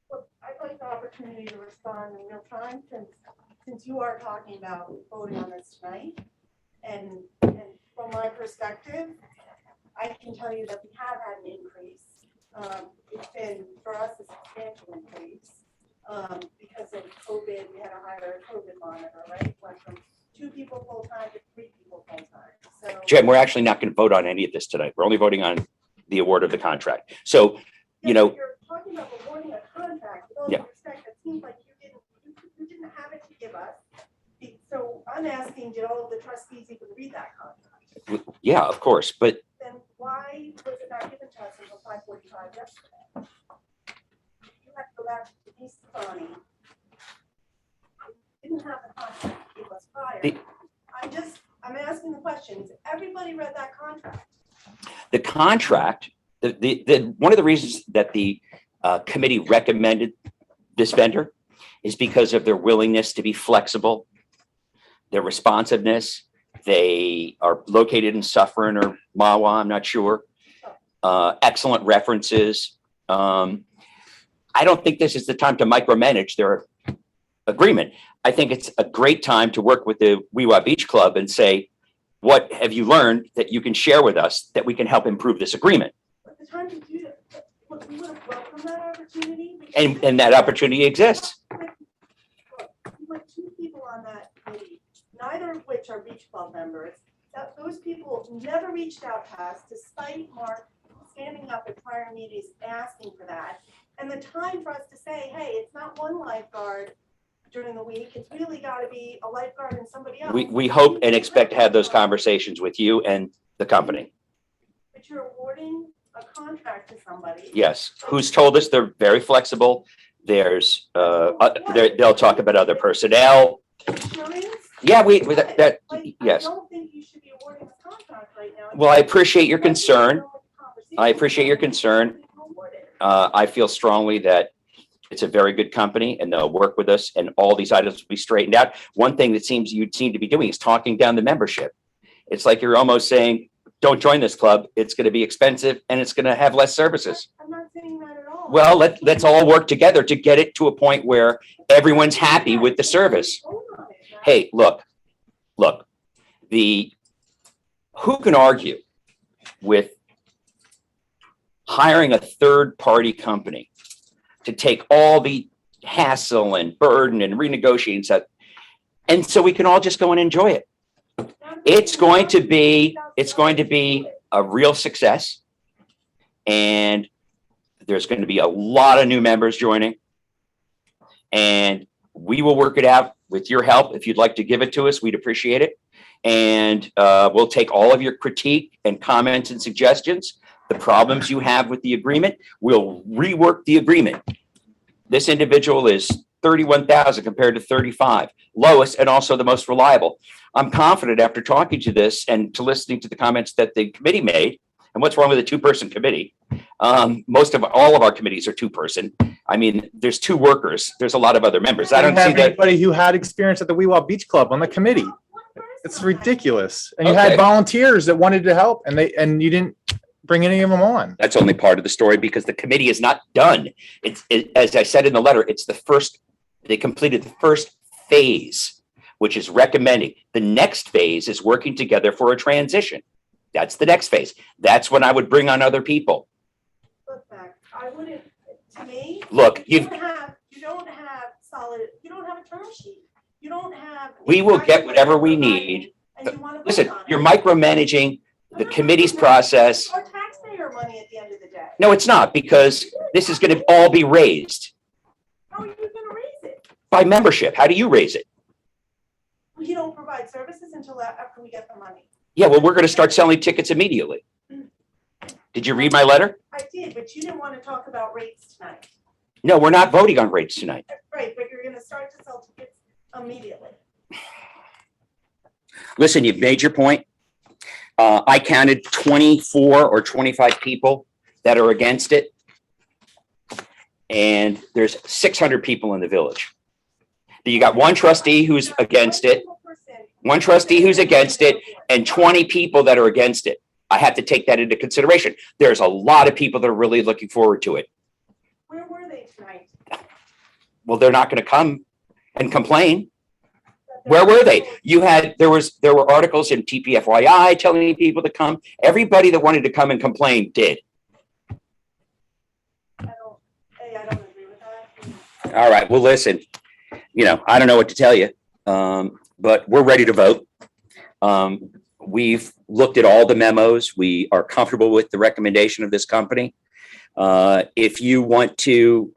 Well, I'd like the opportunity to respond in real time since you are talking about voting on this tonight. And from my perspective, I can tell you that we have had an increase. It's been, for us, a substantial increase. because of COVID, we had to hire a COVID monitor, right? Went from 2 people full-time to 3 people full-time. So Jim, we're actually not going to vote on any of this tonight. We're only voting on the award of the contract. So, you know, you're talking about awarding a contract, with all Yeah. due respect, it seems like you didn't have it to give us. So I'm asking, did all of the trustees even read that contract? yeah, of course, but Then why was it not given to us until 5:45 yesterday? You have to go back to Denise Bonnie. Didn't have the contract to give us prior. The- I'm asking the questions. Everybody read that contract. the contract, one of the reasons that the committee recommended this vendor is because of their willingness to be flexible, their responsiveness. They are located in Suffern or Mawa, I'm not sure. Excellent references. I don't think this is the time to micromanage their agreement. I think it's a great time to work with the Weewa Beach Club and say, what have you learned that you can share with us that we can help improve this agreement? But the time to do that, look, we would have welcomed that opportunity. And that opportunity exists. We went 2 people on that committee, neither of which are beach club members. Those people never reached out to us despite Mark standing up at prior meetings asking for that. And the time for us to say, hey, it's not one lifeguard during the week, it's really got to be a lifeguard and somebody else. We hope and expect to have those conversations with you and the company. But you're awarding a contract to somebody. Yes, who's told us they're very flexible. There's, they'll talk about other personnel. Yeah, yes. I don't think you should be awarding a contract right now. Well, I appreciate your concern. I appreciate your concern. I feel strongly that it's a very good company and they'll work with us and all these items will be straightened out. One thing that you'd seem to be doing is talking down the membership. It's like you're almost saying, don't join this club. It's going to be expensive and it's going to have less services. I'm not saying that at all. Well, let's all work together to get it to a point where everyone's happy with the service. Hey, look, who can argue with hiring a third-party company to take all the hassle and burden and renegotiating stuff, and so we can all just go and enjoy it? It's going to be a real success, and there's going to be a lot of new members joining, and we will work it out with your help. If you'd like to give it to us, we'd appreciate it. And we'll take all of your critique and comments and suggestions, the problems you have with the agreement. We'll rework the agreement. This individual is 31,000 compared to 35, lowest and also the most reliable. I'm confident after talking to this and to listening to the comments that the committee made, and what's wrong with a 2-person committee? All of our committees are 2-person. I mean, there's 2 workers. There's a lot of other members. I don't see have that. anybody who had experience at the Weewa Beach Club on the committee. It's ridiculous. And you Okay. had volunteers that wanted to help and you didn't bring any of them on. That's only part of the story because the committee is not done. As I said in the letter, they completed the first phase, which is recommending. The next phase is working together for a transition. That's the next phase. That's when I would bring on other people. Look back, I wouldn't, to me. Look, you don't have you don't have a term sheet. You don't have. We will get whatever we need. And you want to. Listen, you're micromanaging the committee's process. Or taxpayer money at the end of the day. No, it's not, because this is going to all be raised How are you going to raise it? by membership. How do you raise it? You don't provide services until after we get the money. Yeah, well, we're going to start selling tickets immediately. Did you read my letter? I did, but you didn't want to talk about rates tonight. No, we're not voting on rates tonight. Right, but you're going to start to sell tickets immediately. Listen, you've made your point. I counted 24 or 25 people that are against it. And there's 600 people in the village. You got 1 trustee who's against it, 1 trustee who's against it, and 20 people that are against it. I have to take that into consideration. There's a lot of people that are really looking forward to it. Where were they tonight? Well, they're not going to come and complain. Where were they? There were articles in TPFYI telling people to come. Everybody that wanted to come and complain did. I don't agree with that. All right, well, listen, I don't know what to tell you, but we're ready to vote. We've looked at all the memos. We are comfortable with the recommendation of this company. If you want to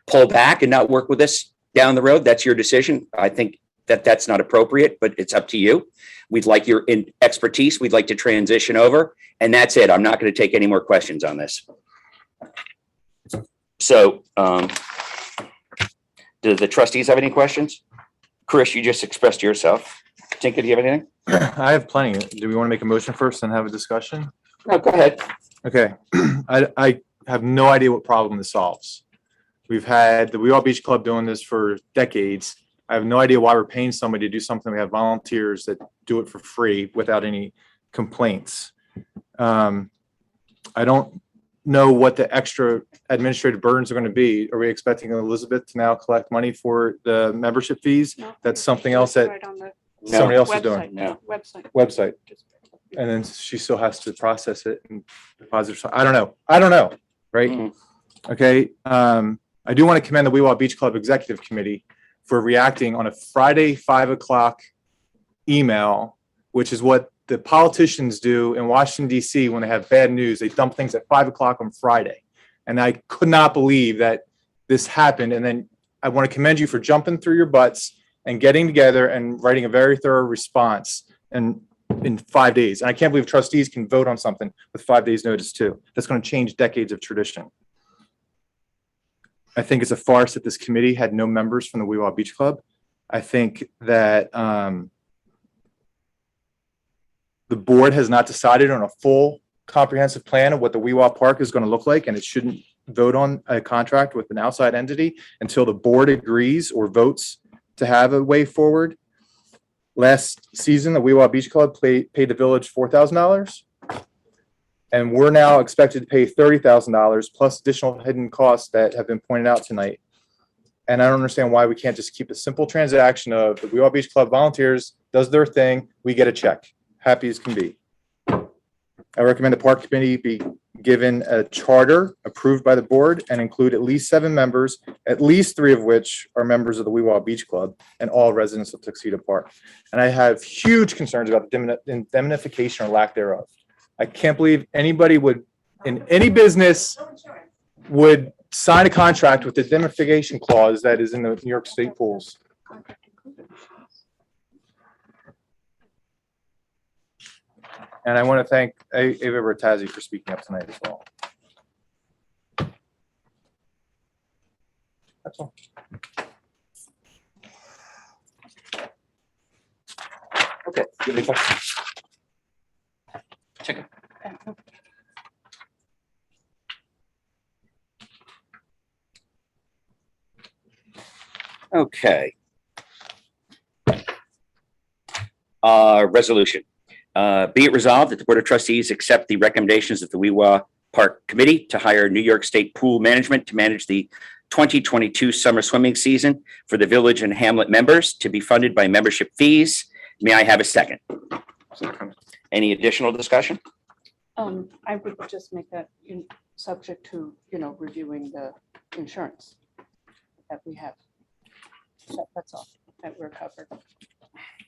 pull back and not work with us down the road, that's your decision. I think that that's not appropriate, but it's up to you. We'd like your expertise. We'd like to transition over, and that's it. I'm not going to take any more questions on this. So, do the trustees have any questions? Chris, you just expressed yourself. Tinka, do you have anything? I have plenty. Do we want to make a motion first and have a discussion? No, go ahead. Okay. I have no idea what problem this solves. We've had the We All Beach Club doing this for decades. I have no idea why we're paying somebody to do something. We have volunteers that do it for free without any complaints. I don't know what the extra administrative burdens are going to be. Are we expecting Elizabeth to now collect money for the membership fees? That's something else that Right on the somebody else is doing. website, website. Website. And then she still has to process it and deposit. I don't know. Right. Okay. I do want to commend the Weewha Beach Club Executive Committee for reacting on a Friday 5 o'clock email, which is what the politicians do in Washington, D.C. when they have bad news. They dump things at 5 o'clock on Friday. And I could not believe that this happened. And then I want to commend you for jumping through your butts and getting together and writing a very thorough response in 5 days. And I can't believe trustees can vote on something with 5 days notice too. That's going to change decades of tradition. I think it's a farce that this committee had no members from the Weewha Beach Club. I think that the board has not decided on a full comprehensive plan of what the Weewha Park is going to look like, and it shouldn't vote on a contract with an outside entity until the board agrees or votes to have a way forward. Last season, the Weewha Beach Club paid the village $4,000. And we're now expected to pay $30,000 plus additional hidden costs that have been pointed out tonight. And I don't understand why we can't just keep a simple transaction of the Weewha Beach Club volunteers, does their thing, we get a check. Happy as can be. I recommend the park committee be given a charter approved by the board and include at least 7 members, at least 3 of which are members of the Weewha Beach Club and all residents of Tuxedo Park. And I have huge concerns about the indemnification or lack thereof. I can't believe anybody would, in any business, would sign a contract with the indemnification clause that is in the New York State pools. And I want to thank Ava Bertazzi for speaking up tonight as well. That's all. Okay. Do you have any questions? Check it. Okay. Resolution. Be it resolved that the Board of Trustees accept the recommendations of the Weewha Park Committee to hire New York State Pool Management to manage the 2022 summer swimming season for the village and hamlet members to be funded by membership fees. May I have a second? Any additional discussion? I would just make that subject to, reviewing the insurance that we have. That's all, that we're covered,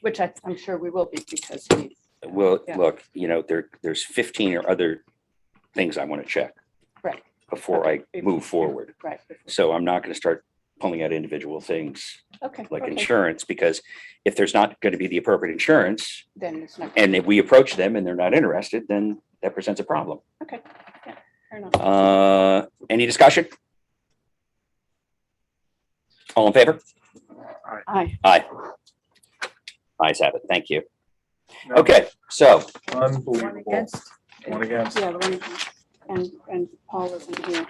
which I'm sure we will be because we. Well, Yeah. look, there's 15 or other things I want to check. Right. Before I move forward. Right. So I'm not going to start pulling out individual things Okay. like okay. insurance, because if there's not going to be the appropriate insurance, Then it's not. and if we approach them and they're not interested, then that presents a problem. Okay, yeah, fair enough. Any discussion? All in favor? Aye. Aye. Ayes have it. Thank you. Okay, so Unbelievable. One against. Yeah, the one, and Paul isn't here.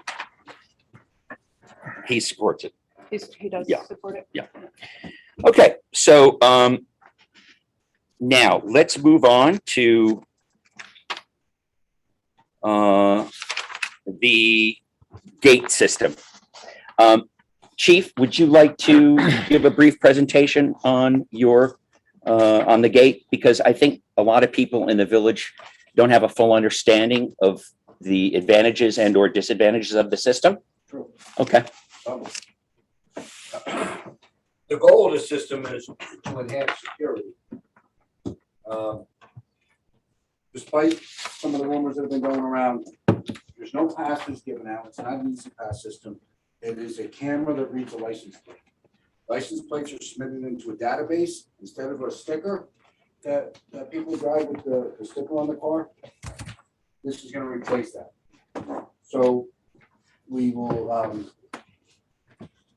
he supports it. He does Yeah. support it? Yeah. Okay, so now let's move on to the gate system. Chief, would you like to give a brief presentation on your on the gate? Because I think a lot of people in the village don't have a full understanding of the advantages and or disadvantages of the system. True. Okay. The goal of the system is to enhance security. Despite some of the rumors that have been going around, there's no passes given out. It's not an easy pass system. It is a camera that reads a license plate. License plates are submitted into a database instead of a sticker that people drive with the sticker on the car. This is going to replace that. So we will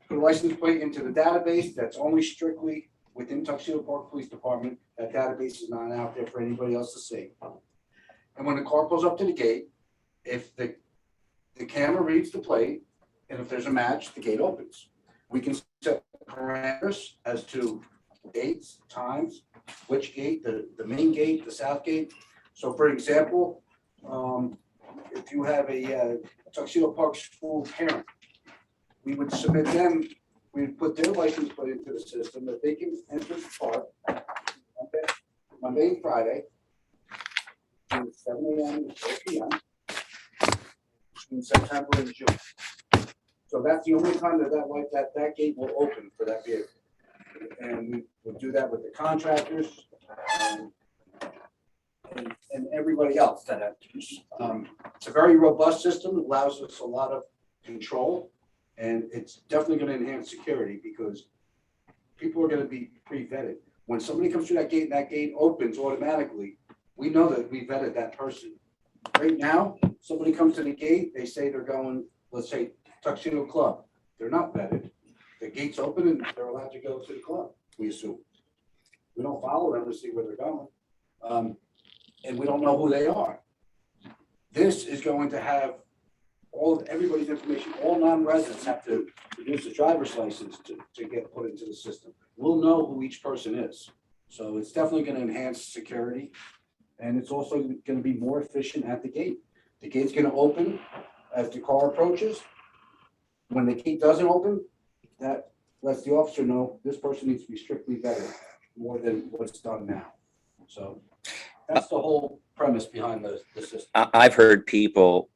put a license plate into the database that's only strictly within Tuxedo Park Police Department. That database is not out there for anybody else to see. And when the car pulls up to the gate, if the camera reads the plate, and if there's a match, the gate opens. We can set parameters as to dates, times, which gate, the main gate, the south gate. So for example, if you have a Tuxedo Park school parent, we would submit them, we'd put their license plate into the system that they can enter the park Monday and Friday, from 7 a.m. to 4 p.m. between September and June. So that's the only time that gate will open for that vehicle. And we will do that with the contractors and everybody else that enters. It's a very robust system. It allows us a lot of control, and it's definitely going to enhance security because people are going to be pre-vetted. When somebody comes through that gate and that gate opens automatically, we know that we vetted that person. Right now, somebody comes to the gate, they say they're going, let's say, Tuxedo Club. They're not vetted. The gate's open and they're allowed to go to the club, we assume. We don't follow them to see where they're going. And we don't know who they are. This is going to have everybody's information. All non-residents have to produce a driver's license to get put into the system. We'll know who each person is. So it's definitely going to enhance security. And it's also going to be more efficient at the gate. The gate's going to open as the car approaches. When the gate doesn't open, that lets the officer know this person needs to be strictly vetted more than what's done now. So that's the whole premise behind the system. I've heard people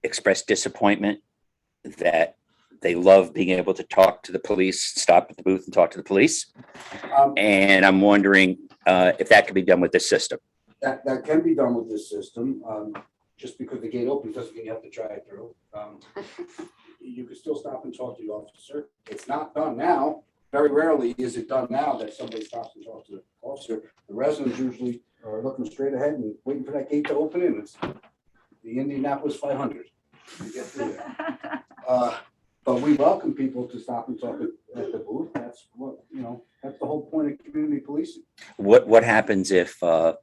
express disappointment that they love being able to talk to the police, stop at the booth and talk to the police. And I'm wondering if that could be done with this system. That can be done with this system. Just because the gate opens doesn't mean you have to drive through. You can still stop and talk to the officer. It's not done now. Very rarely is it done now that somebody stops and talks to the officer. The residents usually are looking straight ahead and waiting for that gate to open in. It's the Indianapolis 500 to get through there. But we welcome people to stop and talk at the booth. That's what, that's the whole point of community policing. What happens if a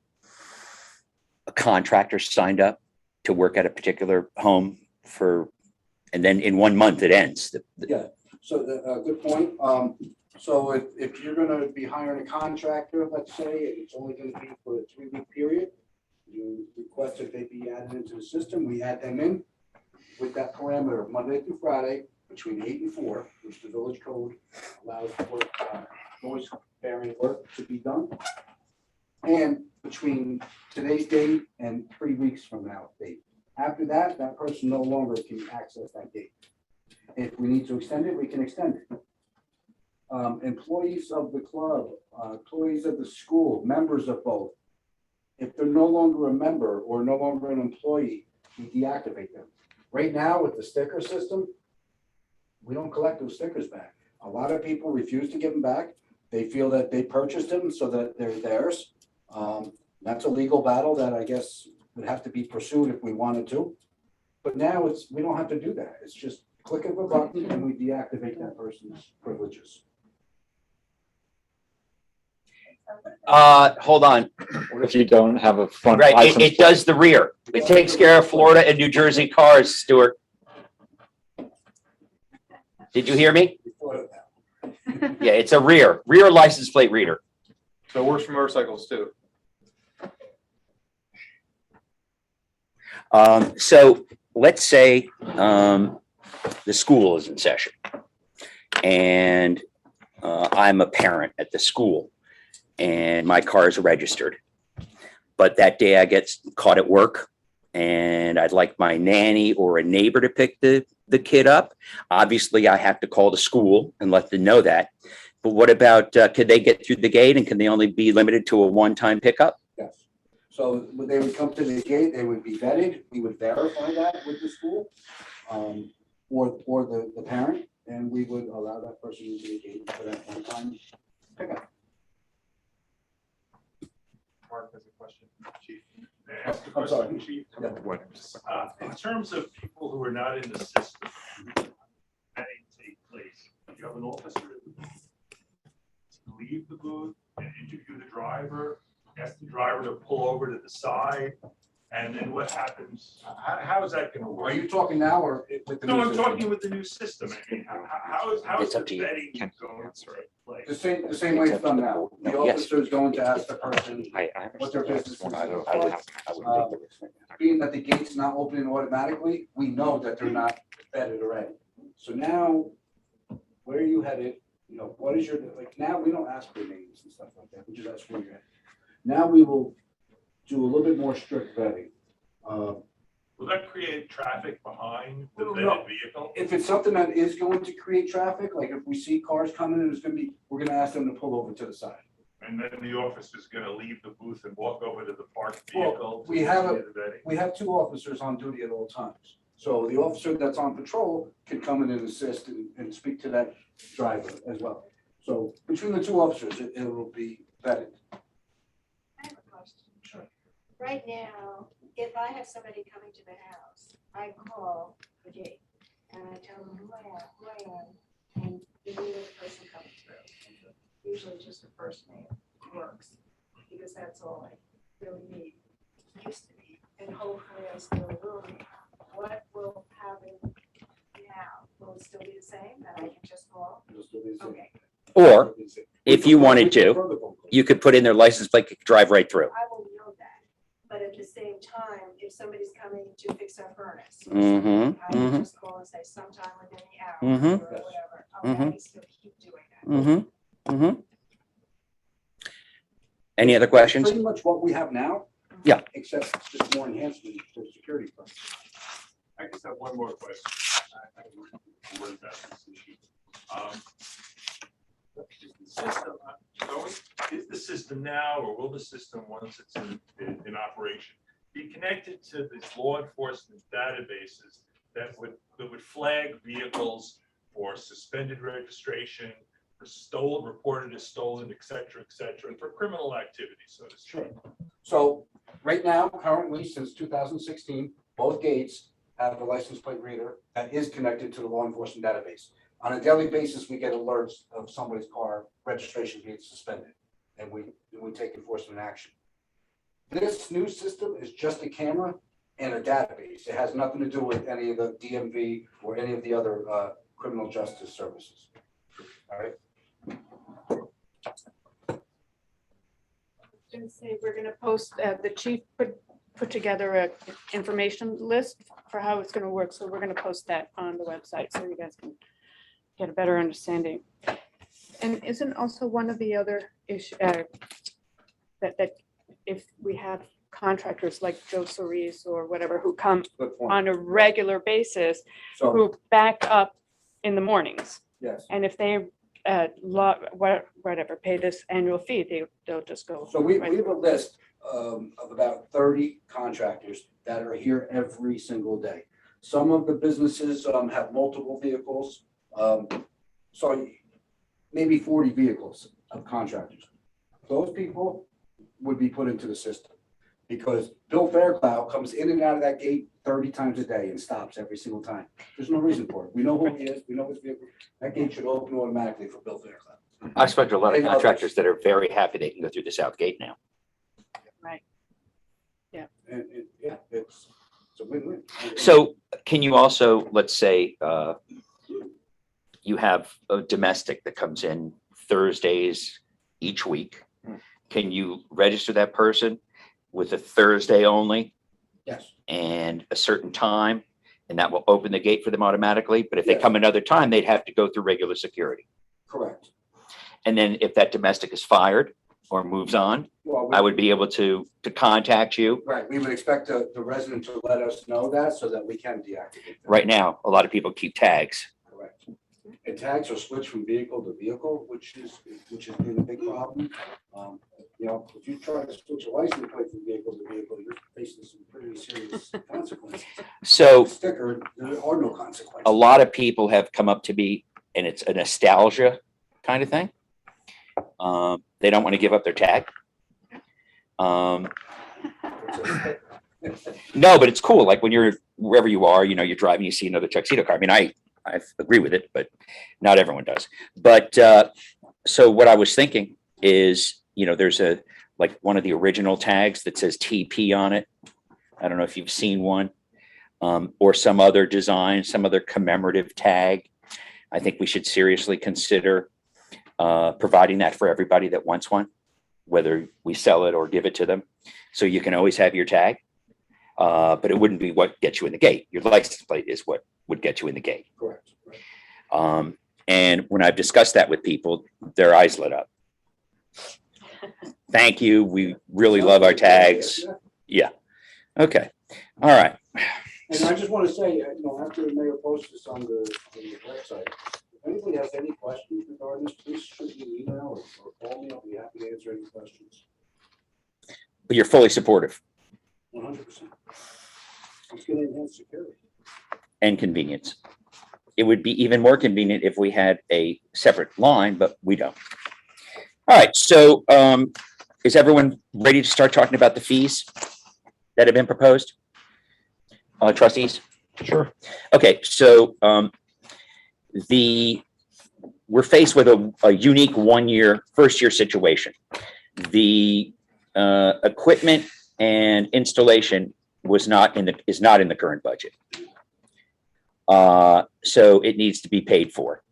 contractor signed up to work at a particular home and then in 1 month it ends? Yeah, so good point. So if you're going to be hiring a contractor, let's say, and it's only going to be for a 3-week period, you request that they be added into the system. We add them in with that parameter of Monday through Friday between 8 and 4, which the village code allows for noise bearing work to be done. And between today's date and 3 weeks from now date. After that, that person no longer can access that date. If we need to extend it, we can extend it. Employees of the club, employees of the school, members of both, if they're no longer a member or no longer an employee, we deactivate them. Right now with the sticker system, we don't collect those stickers back. A lot of people refuse to give them back. They feel that they purchased them so that they're theirs. That's a legal battle that I guess would have to be pursued if we wanted to. But now we don't have to do that. It's just click of a button and we deactivate that person's privileges. Hold on. What if you don't have a front Right, license? it does the rear. It takes care of Florida and New Jersey cars, Stuart. Did you hear me? Yeah, it's a rear license plate reader. So it works for motorcycles too. So let's say the school is in session and I'm a parent at the school and my car is registered. But that day I get caught at work and I'd like my nanny or a neighbor to pick the kid up, obviously I have to call the school and let them know that. But what about, could they get through the gate and can they only be limited to a one-time pickup? Yes. So when they would come to the gate, they would be vetted. We would verify that with the school, or the parent, and we would allow that person into the gate for that one time pickup. Mark has a question, Chief. I'm sorry. Chief. Yeah. In terms of people who are not in the system, that take place, you have an officer to leave the booth and interview the driver, ask the driver to pull over to the side, and then what happens? How is that gonna work? Are you talking now or with the? No, new I'm system? talking with the new system. I mean, how is It's the up to you. vetting going to take place? The same way it's done now. The Yes. officer is going to ask the person what their business is. Being that the gate's not opening automatically, we know that they're not vetted already. So now, where are you headed? You know, what is your, like, now we don't ask for names and stuff like that. We just ask where you're headed. Now we will do a little bit more strict vetting. Will that create traffic behind the No. vetted vehicle? If it's something that is going to create traffic, like if we see cars coming and it's gonna be, we're gonna ask them to pull over to the side. And then the officer's gonna leave the booth and walk over to the parked Well, vehicle? to we have see the vetting? we have two officers on duty at all times. So the officer that's on patrol can come in and assist and speak to that driver as well. So between the two officers, it will be vetted. I have a question. Sure. Right now, if I have somebody coming to the house, I call the gate and I tell them who I am, and the name of the person coming through. Usually just the first name works, because that's all I really need, used to be, and hopefully I still will need. What will happen now? Will it still be the same, that I can just call? It'll still be the same. Okay. Or if you wanted to, you could put in their license plate, could drive right through. I will know that, but at the same time, if somebody's coming to fix our furnace, or Mhm, something, I mhm. can just call and say sometime within the hour Mhm. or whatever. Okay, I Mhm. still keep doing that. Mm-hmm. Any other questions? Pretty much what we have now. Yeah. Except just more enhancement for security purposes. I just have one more question. I worry about this issue. Is the system now, or will the system, once it's in operation, be connected to these law enforcement databases that would flag vehicles for suspended registration, for stolen, reported as stolen, et cetera, and for criminal activity, so to speak? Sure. So right now, currently, since 2016, both gates have a license plate reader that is connected to the law enforcement database. On a daily basis, we get alerts of somebody's car registration being suspended, and we take enforcement action. This new system is just a camera and a database. It has nothing to do with any of the DMV or any of the other criminal justice services. All right? And say we're gonna post, the chief put together a information list for how it's gonna work, so we're gonna post that on the website, so you guys can get a better understanding. And isn't also one of the other issue, that if we have contractors like Joe Solis or whatever, who come Good point. on a regular basis, So- who back up in the mornings, Yes. and if they, whatever, pay this annual fee, they'll just go. So we right have a through. list of about 30 contractors that are here every single day. Some of the businesses have multiple vehicles. So maybe 40 vehicles of contractors. Those people would be put into the system because Bill Fairclough comes in and out of that gate 30 times a day and stops every single time. There's no reason for it. We know who he is. We know his vehicle. That gate should open automatically for Bill Fairclough. I've spoken to a lot of And others. contractors that are very happy they can go through the south gate now. Right. Yeah. And yeah, it's a win-win. So can you also, let's say, you have a domestic that comes in Thursdays each week. Can you register that person with a Thursday only Yes. and a certain time? And that will open the gate for them automatically. But if they Yes. come another time, they'd have to go through regular security. Correct. And then if that domestic is fired, or moves on, Well, I would be able to contact you. Right, we would expect the resident to let us know that so that we can deactivate them. Right now, a lot of people keep tags. Correct. And tags are switched from vehicle to vehicle, which has been a big problem. You know, if you try to switch a license plate from vehicle to vehicle, you're facing some pretty serious consequences. So Sticker, there are no consequences. a lot of people have come up to me, and it's a nostalgia kind of thing. They don't want to give up their tag. No, but it's cool. Like when you're wherever you are, you know, you're driving, you see another tuxedo car. I mean, I agree with it, but not everyone does. But so what I was thinking is, you know, there's like one of the original tags that says TP on it. I don't know if you've seen one, or some other design, some other commemorative tag. I think we should seriously consider providing that for everybody that wants one, whether we sell it or give it to them. So you can always have your tag, but it wouldn't be what gets you in the gate. Your license plate is what would get you in the gate. Correct. And when I've discussed that with people, their eyes lit up. Thank you. We really love our tags. Yeah. Okay. All right. And I just want to say, you know, after the mayor posts this on the website, if anybody has any questions regarding this, please shoot me an email or call me. I'll be happy to answer any questions. But you're fully supportive 100%. It's going to enhance security. and convenience. It would be even more convenient if we had a separate line, but we don't. All right. So is everyone ready to start talking about the fees that have been proposed? Trustees? Sure. Okay, so we're faced with a unique first year situation. The equipment and installation is not in the current budget. So it needs to be paid for.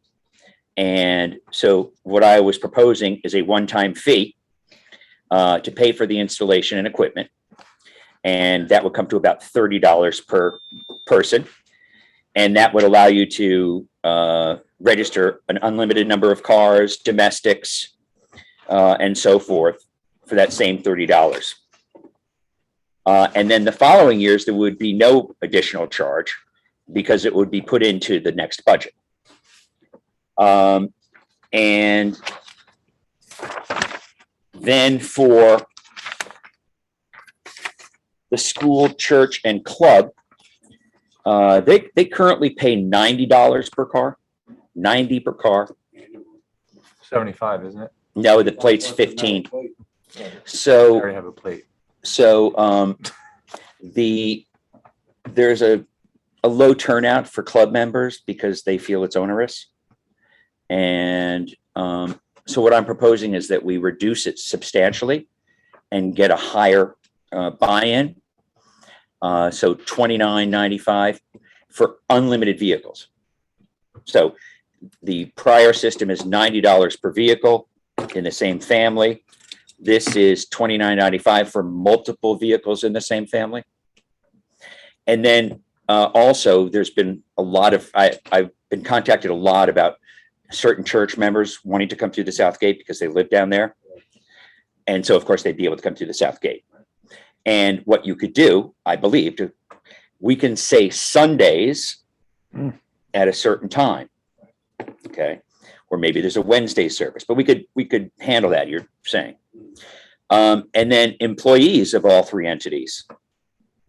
And so what I was proposing is a one-time fee to pay for the installation and equipment. And that would come to about $30 per person. And that would allow you to register an unlimited number of cars, domestics, and so forth for that same $30. And then the following years, there would be no additional charge because it would be put into the next budget. And then for the school, church, and club, they currently pay $90 per car, 90 per car. 75, isn't it? No, the plate's 15. I So, already have a plate. so there's a low turnout for club members because they feel it's onerous. And so what I'm proposing is that we reduce it substantially and get a higher buy-in. So $29.95 for unlimited vehicles. So the prior system is $90 per vehicle in the same family. This is $29.95 for multiple vehicles in the same family. And then also there's been a lot of, I've been contacted a lot about certain church members wanting to come through the South Gate because they live down there. And so of course they'd be able to come through the South Gate. And what you could do, I believe, we can say Sundays at a certain time. Okay. Or maybe there's a Wednesday service, but we could handle that, you're saying. And then employees of all three entities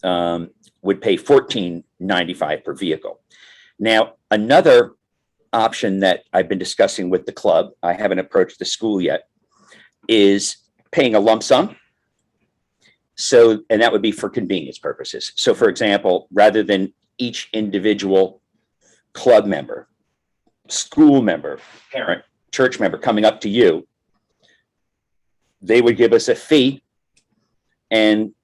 would pay $14.95 per vehicle. Now, another option that I've been discussing with the club, I haven't approached the school yet, is paying a lump sum. So, and that would be for convenience purposes. So for example, rather than each individual club member, school member, parent, church member coming up to you, they would give us a fee. And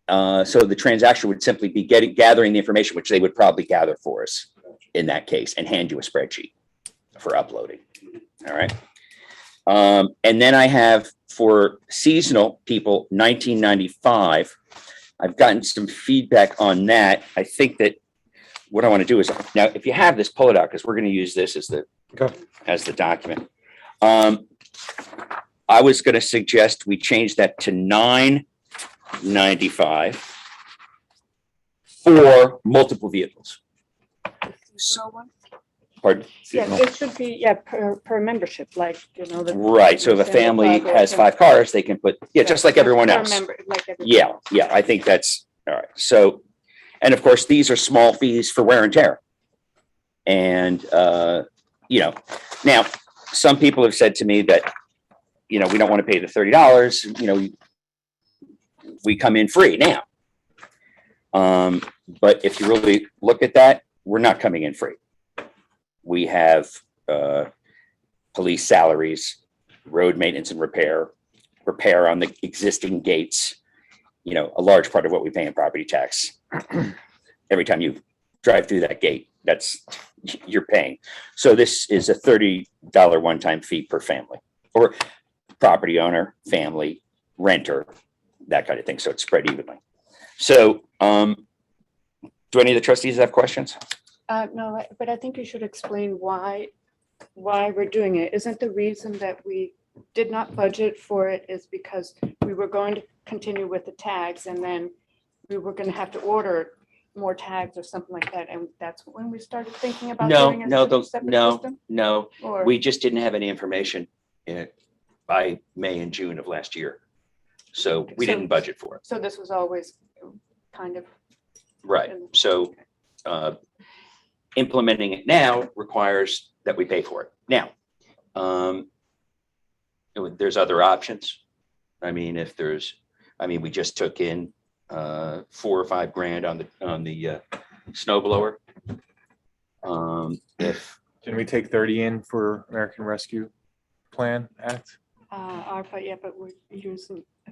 so the transaction would simply be gathering the information, which they would probably gather for us in that case, and hand you a spreadsheet for uploading. All right. And then I have for seasonal people, $19.95. I've gotten some feedback on that. I think that what I want to do is now, if you have this, pull it out because we're going to use this as the document. I I was going to suggest we change that to $9.95 for multiple vehicles. Pardon? Yeah, it should be, yeah, per membership, like, you know. the- Right, so if a family has 5 cars, they can put, yeah, just like everyone Per else. member, like everyone Yeah, else. yeah, I think that's, all right, so, and of course, these are small fees for wear and tear. And, you know, now, some people have said to me that, you know, we don't want to pay the $30, you know, we come in free now. But if you really look at that, we're not coming in free. We have police salaries, road maintenance and repair on the existing gates, you know, a large part of what we pay in property tax. Every time you drive through that gate, that's, you're paying. So this is a $30 one-time fee per family, or property owner, family, renter, that kind of thing. So it's spread evenly. So do any of the trustees have questions? No, but I think you should explain why we're doing it. Isn't the reason that we did not budget for it is because we were going to continue with the tags and then we were going to have to order more tags or something like that. And that's when we started thinking about doing a separate system? No. Or- We just didn't have any information in it by May and June of last year. So we didn't budget for it. So this was always kind of. Right. So implementing it now requires that we pay for it. Now, there's other options. I mean, we just took in 4 or 5 grand on the snow blower. Can we take 30 in for American Rescue Plan Act? ARPA, yeah, but we're using a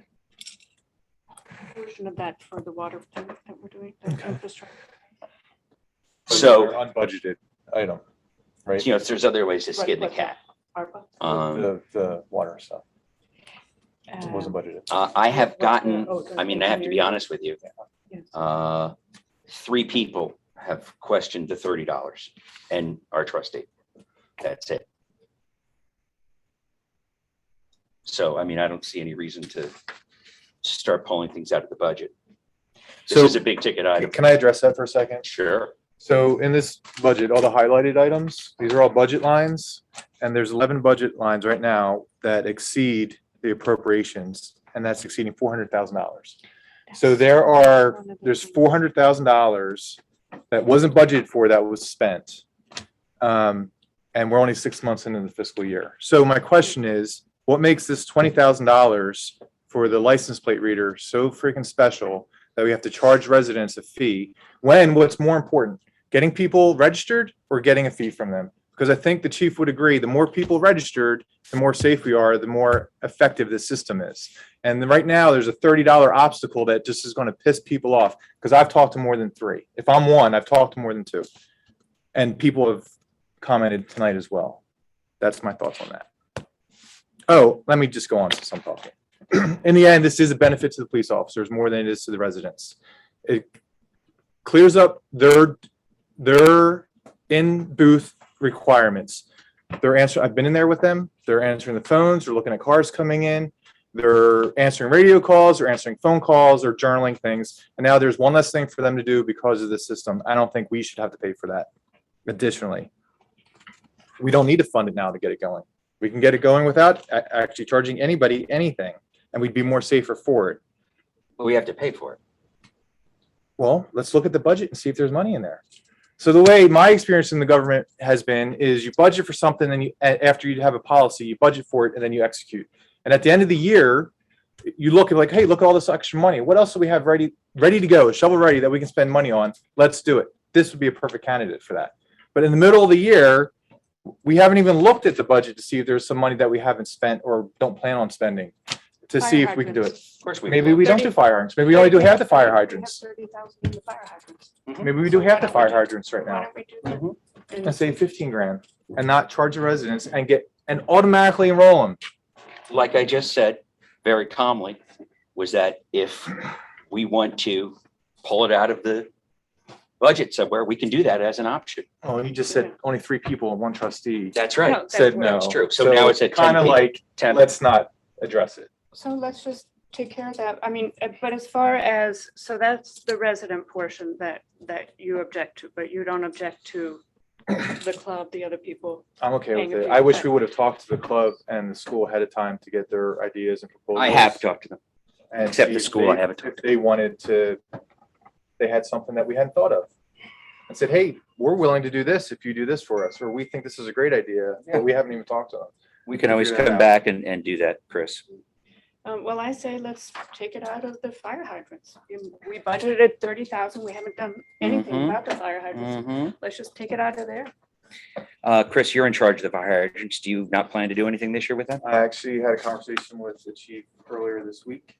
portion of that for the water thing that we're doing, the infrastructure. So unbudgeted item, right? You know, there's other ways to skin the cat. ARPA? The water stuff. It wasn't budgeted. I have gotten, I mean, I have to be honest with you. 3 people have questioned the $30 and our trustee. That's it. So, I mean, I don't see any reason to start pulling things out of the budget. This So- is a big ticket item. Can I address that for a second? Sure. So in this budget, all the highlighted items, these are all budget lines, and there's 11 budget lines right now that exceed the appropriations, and that's exceeding $400,000. So there's $400,000 that wasn't budgeted for that was spent. And we're only 6 months into the fiscal year. So my question is, what makes this $20,000 for the license plate reader so freaking special that we have to charge residents a fee, when what's more important, getting people registered or getting a fee from them? Because I think the chief would agree, the more people registered, the more safe we are, the more effective this system is. And then right now, there's a $30 obstacle that just is going to piss people off, because I've talked to more than 3. If I'm one, I've talked to more than 2. And people have commented tonight as well. That's my thoughts on that. Oh, let me just go on since I'm talking. In the end, this is a benefit to the police officers more than it is to the residents. It clears up their in-booth requirements. I've been in there with them. They're answering the phones. They're looking at cars coming in. They're answering radio calls. They're answering phone calls. They're journaling things. And now there's one less thing for them to do because of the system. I don't think we should have to pay for that. Additionally, we don't need to fund it now to get it going. We can get it going without actually charging anybody anything, and we'd be more safer for it. But we have to pay for it. Well, let's look at the budget and see if there's money in there. So the way my experience in the government has been is you budget for something, and after you have a policy, you budget for it and then you execute. And at the end of the year, you look at like, hey, look at all this extra money. What else do we have ready to go, shovel ready that we can spend money on? Let's do it. This would be a perfect candidate for that. But in the middle of the year, we haven't even looked at the budget to see if there's some money that we haven't spent or don't plan on spending to see if we can do it. Of course we Maybe we don't do fire hydrants. Maybe we only do half the fire hydrants. 30,000 in the fire hydrants. Maybe we do half the fire hydrants right Why now don't we do that? and save 15 grand and not charge the residents and automatically enroll them. Like I just said, very calmly, was that if we want to pull it out of the budget somewhere, we can do that as an option. Oh, you just said only 3 people and 1 trustee. That's right. Said no. That's true. So now it's at 10 kind of people. like, 10. let's not address it. So let's just take care of that. I mean, but as far as, so that's the resident portion that you object to, but you don't object to the club, the other people. I'm okay with paying a it. fee. I wish we would have talked to the club and the school ahead of time to get their ideas and proposals. I have talked to them. And Except see the if school, I they- haven't If they wanted to, they had something that we hadn't thought of. And said, hey, we're willing to do this if you do this for us, or we think this is a great idea, but we haven't even talked to them. We can always Figure that come out. back and do that, Chris. Well, I say let's take it out of the fire hydrants. We budgeted 30,000. We haven't done anything Mhm. about the fire hydrants. Mhm. Let's just take it out of there. Chris, you're in charge of the fire hydrants. Do you not plan to do anything this year with them? I actually had a conversation with the chief earlier this week.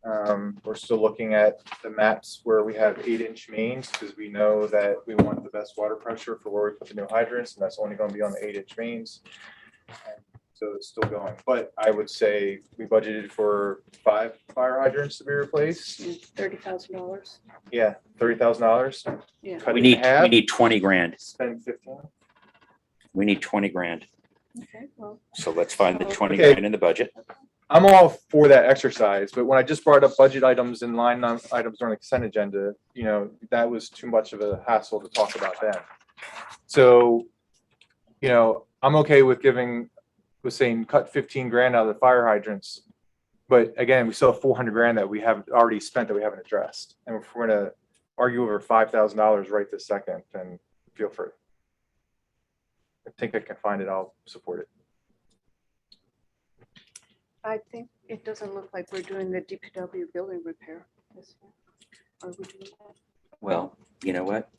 We're still looking at the maps where we have 8-inch mains, because we know that we want the best water pressure for where we put the new hydrants, and that's only going to be on the 8-inch mains. And so it's still going, but I would say we budgeted for 5 fire hydrants to be replaced. $30,000. Yeah, $30,000. Yeah. Cut We it in need, half, we need 20 grand. spend 15. We need 20 grand. Okay, well, So let's find the 20 Okay. grand in the budget. I'm all for that exercise, but when I just brought up budget items and line items during the consent agenda, that was too much of a hassle to talk about then. So, I'm okay with saying cut 15 grand out of the fire hydrants. But again, we still have 400 grand that we have already spent that we haven't addressed. And if we're gonna argue over $5,000 right this second, then feel free. I think I can find it, I'll support it. I think it doesn't look like we're doing the DPW building repair this year. Are we doing that? Well, you know what?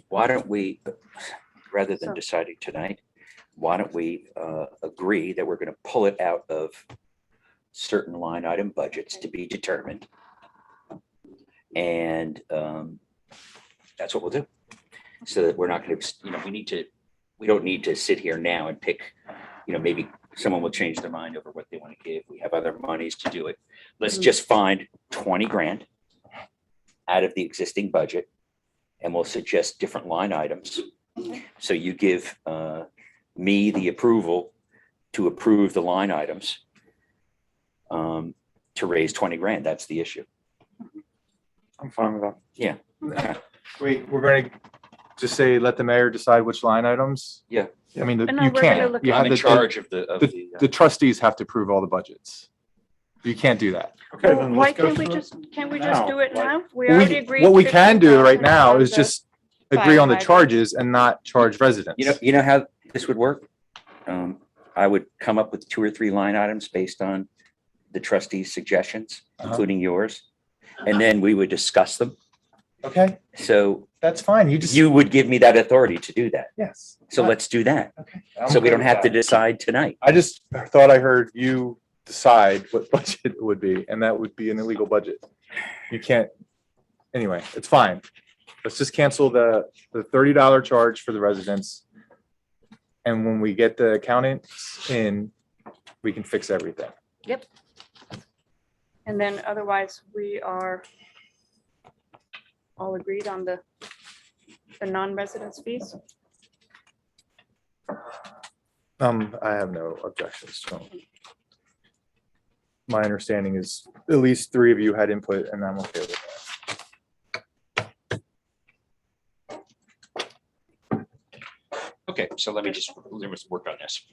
Why don't we, rather than So- deciding tonight, why don't we agree that we're going to pull it out of certain line item budgets to be determined? And that's what we'll do. So that we're not going to, we don't need to sit here now and pick, maybe someone will change their mind over what they want to give. We have other monies to do it. Let's just find 20 grand out of the existing budget, and we'll suggest different line items. So you give me the approval to approve the line items to raise 20 grand. That's the issue. I'm fine with that. Yeah. Wait, we're going to just say, let the mayor decide which line items? Yeah. I mean, No, you we're gonna can't. look You at- have I'm in charge of the. the trustees have to approve all the budgets. You can't do that. Well, why can't we just do it now? We already agreed. What we can do right now 15,000 is on just the agree on the fire charges and not charge residents. You know how this would work? I would come up with 2 or 3 line items based on the trustees' suggestions, including yours. And then we would discuss them. Okay, So that's fine. you would give me that authority to do that. Yes. So let's do that. I'm So we good don't with have to that. decide tonight. I just thought I heard you decide what budget it would be, and that would be an illegal budget. You can't, anyway, it's fine. Let's just cancel the $30 charge for the residents. And when we get the accountants in, we can fix everything. Yep. And then otherwise, we are all agreed on the non-residence fees. I have no objections to them. My understanding is at least 3 of you had input, and I'm okay with that. Okay, so let me just work on this.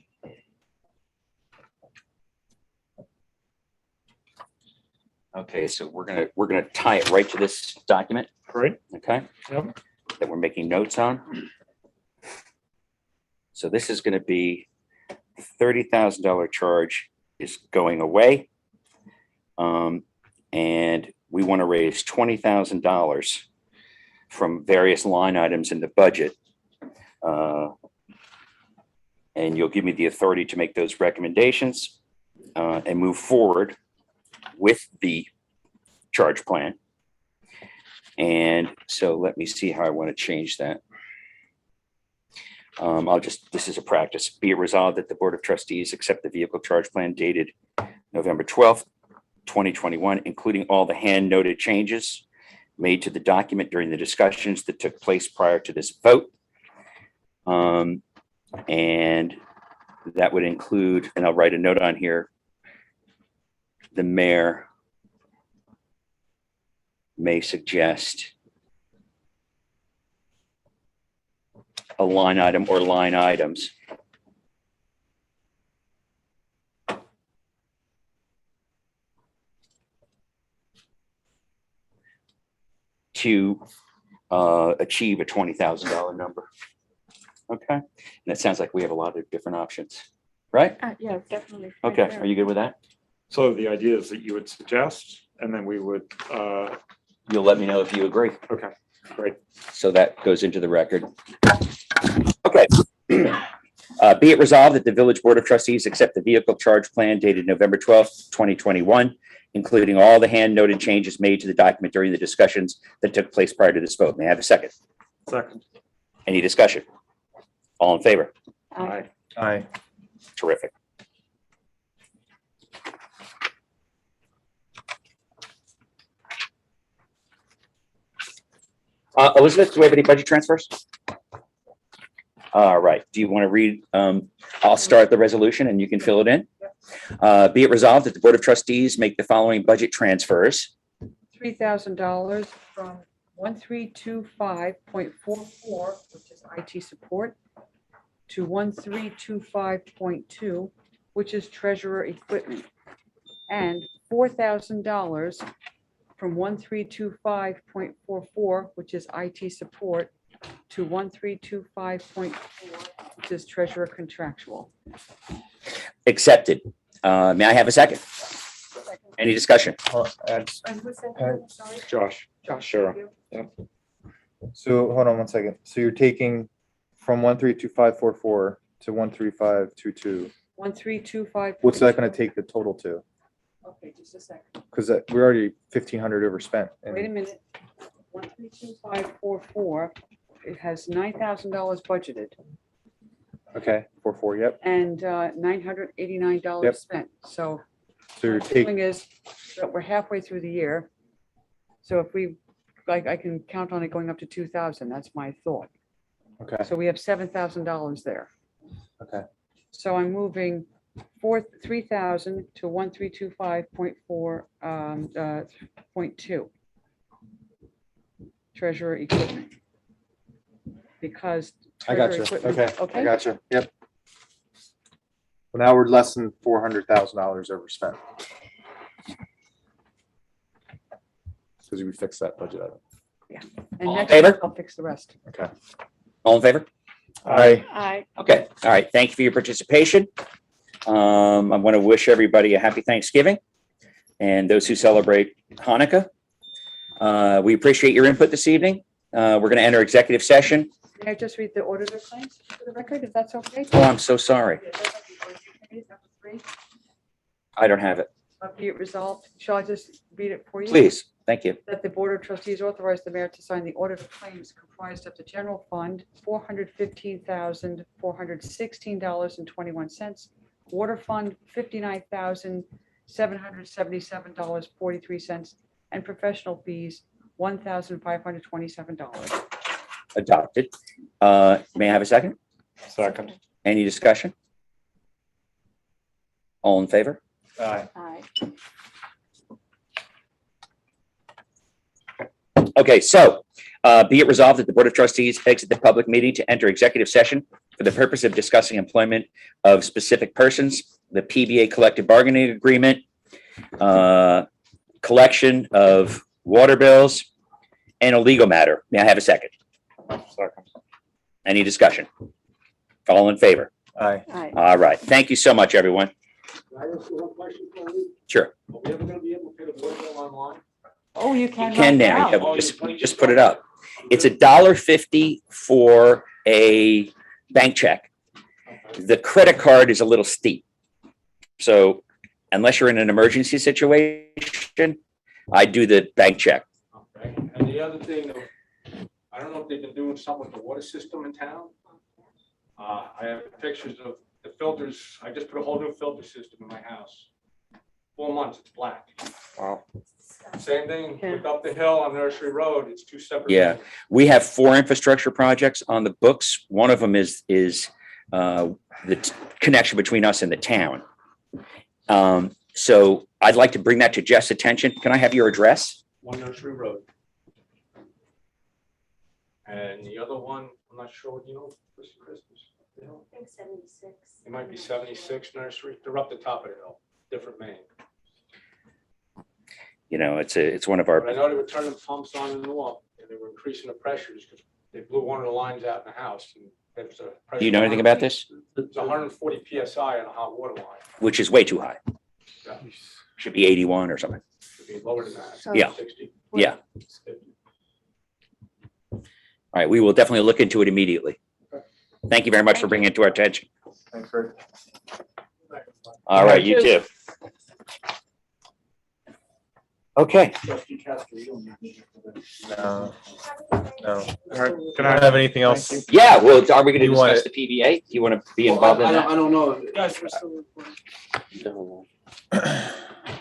Okay, so we're gonna tie it right to this document. Great. Okay. Yep. That we're making notes on. So this is gonna be $30,000 charge is going away. And we want to raise $20,000 from various line items in the budget. And you'll give me the authority to make those recommendations and move forward with the charge plan. And so let me see how I want to change that. This is a practice. Be it resolved that the Board of Trustees accept the vehicle charge plan dated November 12th, 2021, including all the hand noted changes made to the document during the discussions that took place prior to this vote. And That would include, and I'll write a note on here, the mayor may suggest a line item or line items to achieve a $20,000 number. Okay, and it sounds like we have a lot of different options, right? Yeah, definitely. Okay, are you good with that? So the idea is that you would suggest, and then we would, You'll let me know if you agree. okay, great. So that goes into the record. Okay. Be it resolved that the Village Board of Trustees accept the vehicle charge plan dated November 12th, 2021, including all the hand noted changes made to the document during the discussions that took place prior to this vote. May I have a second? Second. Any discussion? All in favor? Aye. Aye. Terrific. Elizabeth, do we have any budget transfers? All right. Do you want to read? I'll start the resolution and you can fill it in. Be it resolved that the Board of Trustees make the following budget transfers. $3,000 from 1325.44, which is IT support, to 1325.2, which is treasurer equipment, and $4,000 from 1325.44, which is IT support, to 1325.4, which is treasurer contractual. Accepted. May I have a second? Any discussion? And who said that? Sorry? Josh. Sure. Yeah. So hold on one second. So you're taking from 132544 to 13522. 1325. What's that going to take the total to? Okay, just a second. Because we're already 1,500 overspent. and- Wait a minute. 132544, it has $9,000 budgeted Okay, 44, yep. and $989 Yep. spent. So So you're the feeling taking, is that we're halfway through the year. So if we, like, I can count on it going up to 2,000. That's my thought. okay, So we have $7,000 there. okay. So I'm moving 3,000 to 1325.4, 0.2. Treasurer equipment. Because. I got treasurer you. equipment- Okay, I got you. Yep. Well, now we're less than $400,000 overspent. Because we fixed that budget item. And All in next favor? month I'll fix the rest. Okay. All in favor? Aye. Aye. Okay, all right. Thank you for your participation. I want to wish everybody a happy Thanksgiving and those who celebrate Hanukkah. We appreciate your input this evening. We're going to enter executive session. May I just read the auditor claims for the record, if that's okay? Oh, I'm so sorry. I don't have it. Be it resolved. Shall I just read it for you? Please, thank you. That the Board of Trustees authorize the mayor to sign the audit of claims comprised of the general fund, $415,416.21, water fund, $59,777.43, and professional fees, $1,527. Adopted. May I have a second? Second. Any discussion? All in favor? Aye. Aye. Okay, so be it resolved that the Board of Trustees exit the public meeting to enter executive session for the purpose of discussing employment of specific persons, the PBA collective bargaining agreement, collection of water bills, and a legal matter. May I have a second? Second. Any discussion? All in favor? Aye. Aye. All right. Thank you so much, everyone. Can I ask you one question, Charlie? Sure. Are we ever gonna be able to pay the water bill online? Oh, you can. You can right now. Yeah, now. we just put it up. It's $1.50 for a bank check. The credit card is a little steep. So unless you're in an emergency situation, I do the bank check. Okay, and the other thing, I don't know if they've been doing something with the water system in town. I have pictures of the filters. I just put a whole new filter system in my house. 4 months, it's black. Wow. Same thing with up the hill on Nursery Road. It's two separate. Yeah, meters. we have 4 infrastructure projects on the books. One of them is connection between us and the town. So I'd like to bring that to Jeff's attention. Can I have your address? 1 Nursery Road. And the other one, I'm not sure what you know, Christmas. You know, I think 76. it might be 76 Nursery. They're up the top of the hill, different main. You know, it's one of our, But I know they were turning pumps on and off, and they were increasing the pressures because they blew one of the lines out in the house. And there's a do you know anything about this? It's 140 PSI on a hot water line. Which is way too high. Yeah, Should be 81 or something. should be lower than that. Yeah. 60. Yeah. All right, we will definitely look into it immediately. Thank you very much for bringing it to our attention. Thanks, Rick. All right, you too. Okay. Trustee Castro, you don't need me for this. No. No. All right, I can don't I, have anything else. Yeah, well, are we going to You want discuss the PBA? Do you want to be Well, involved in I that? don't know. Guys, we're still recording.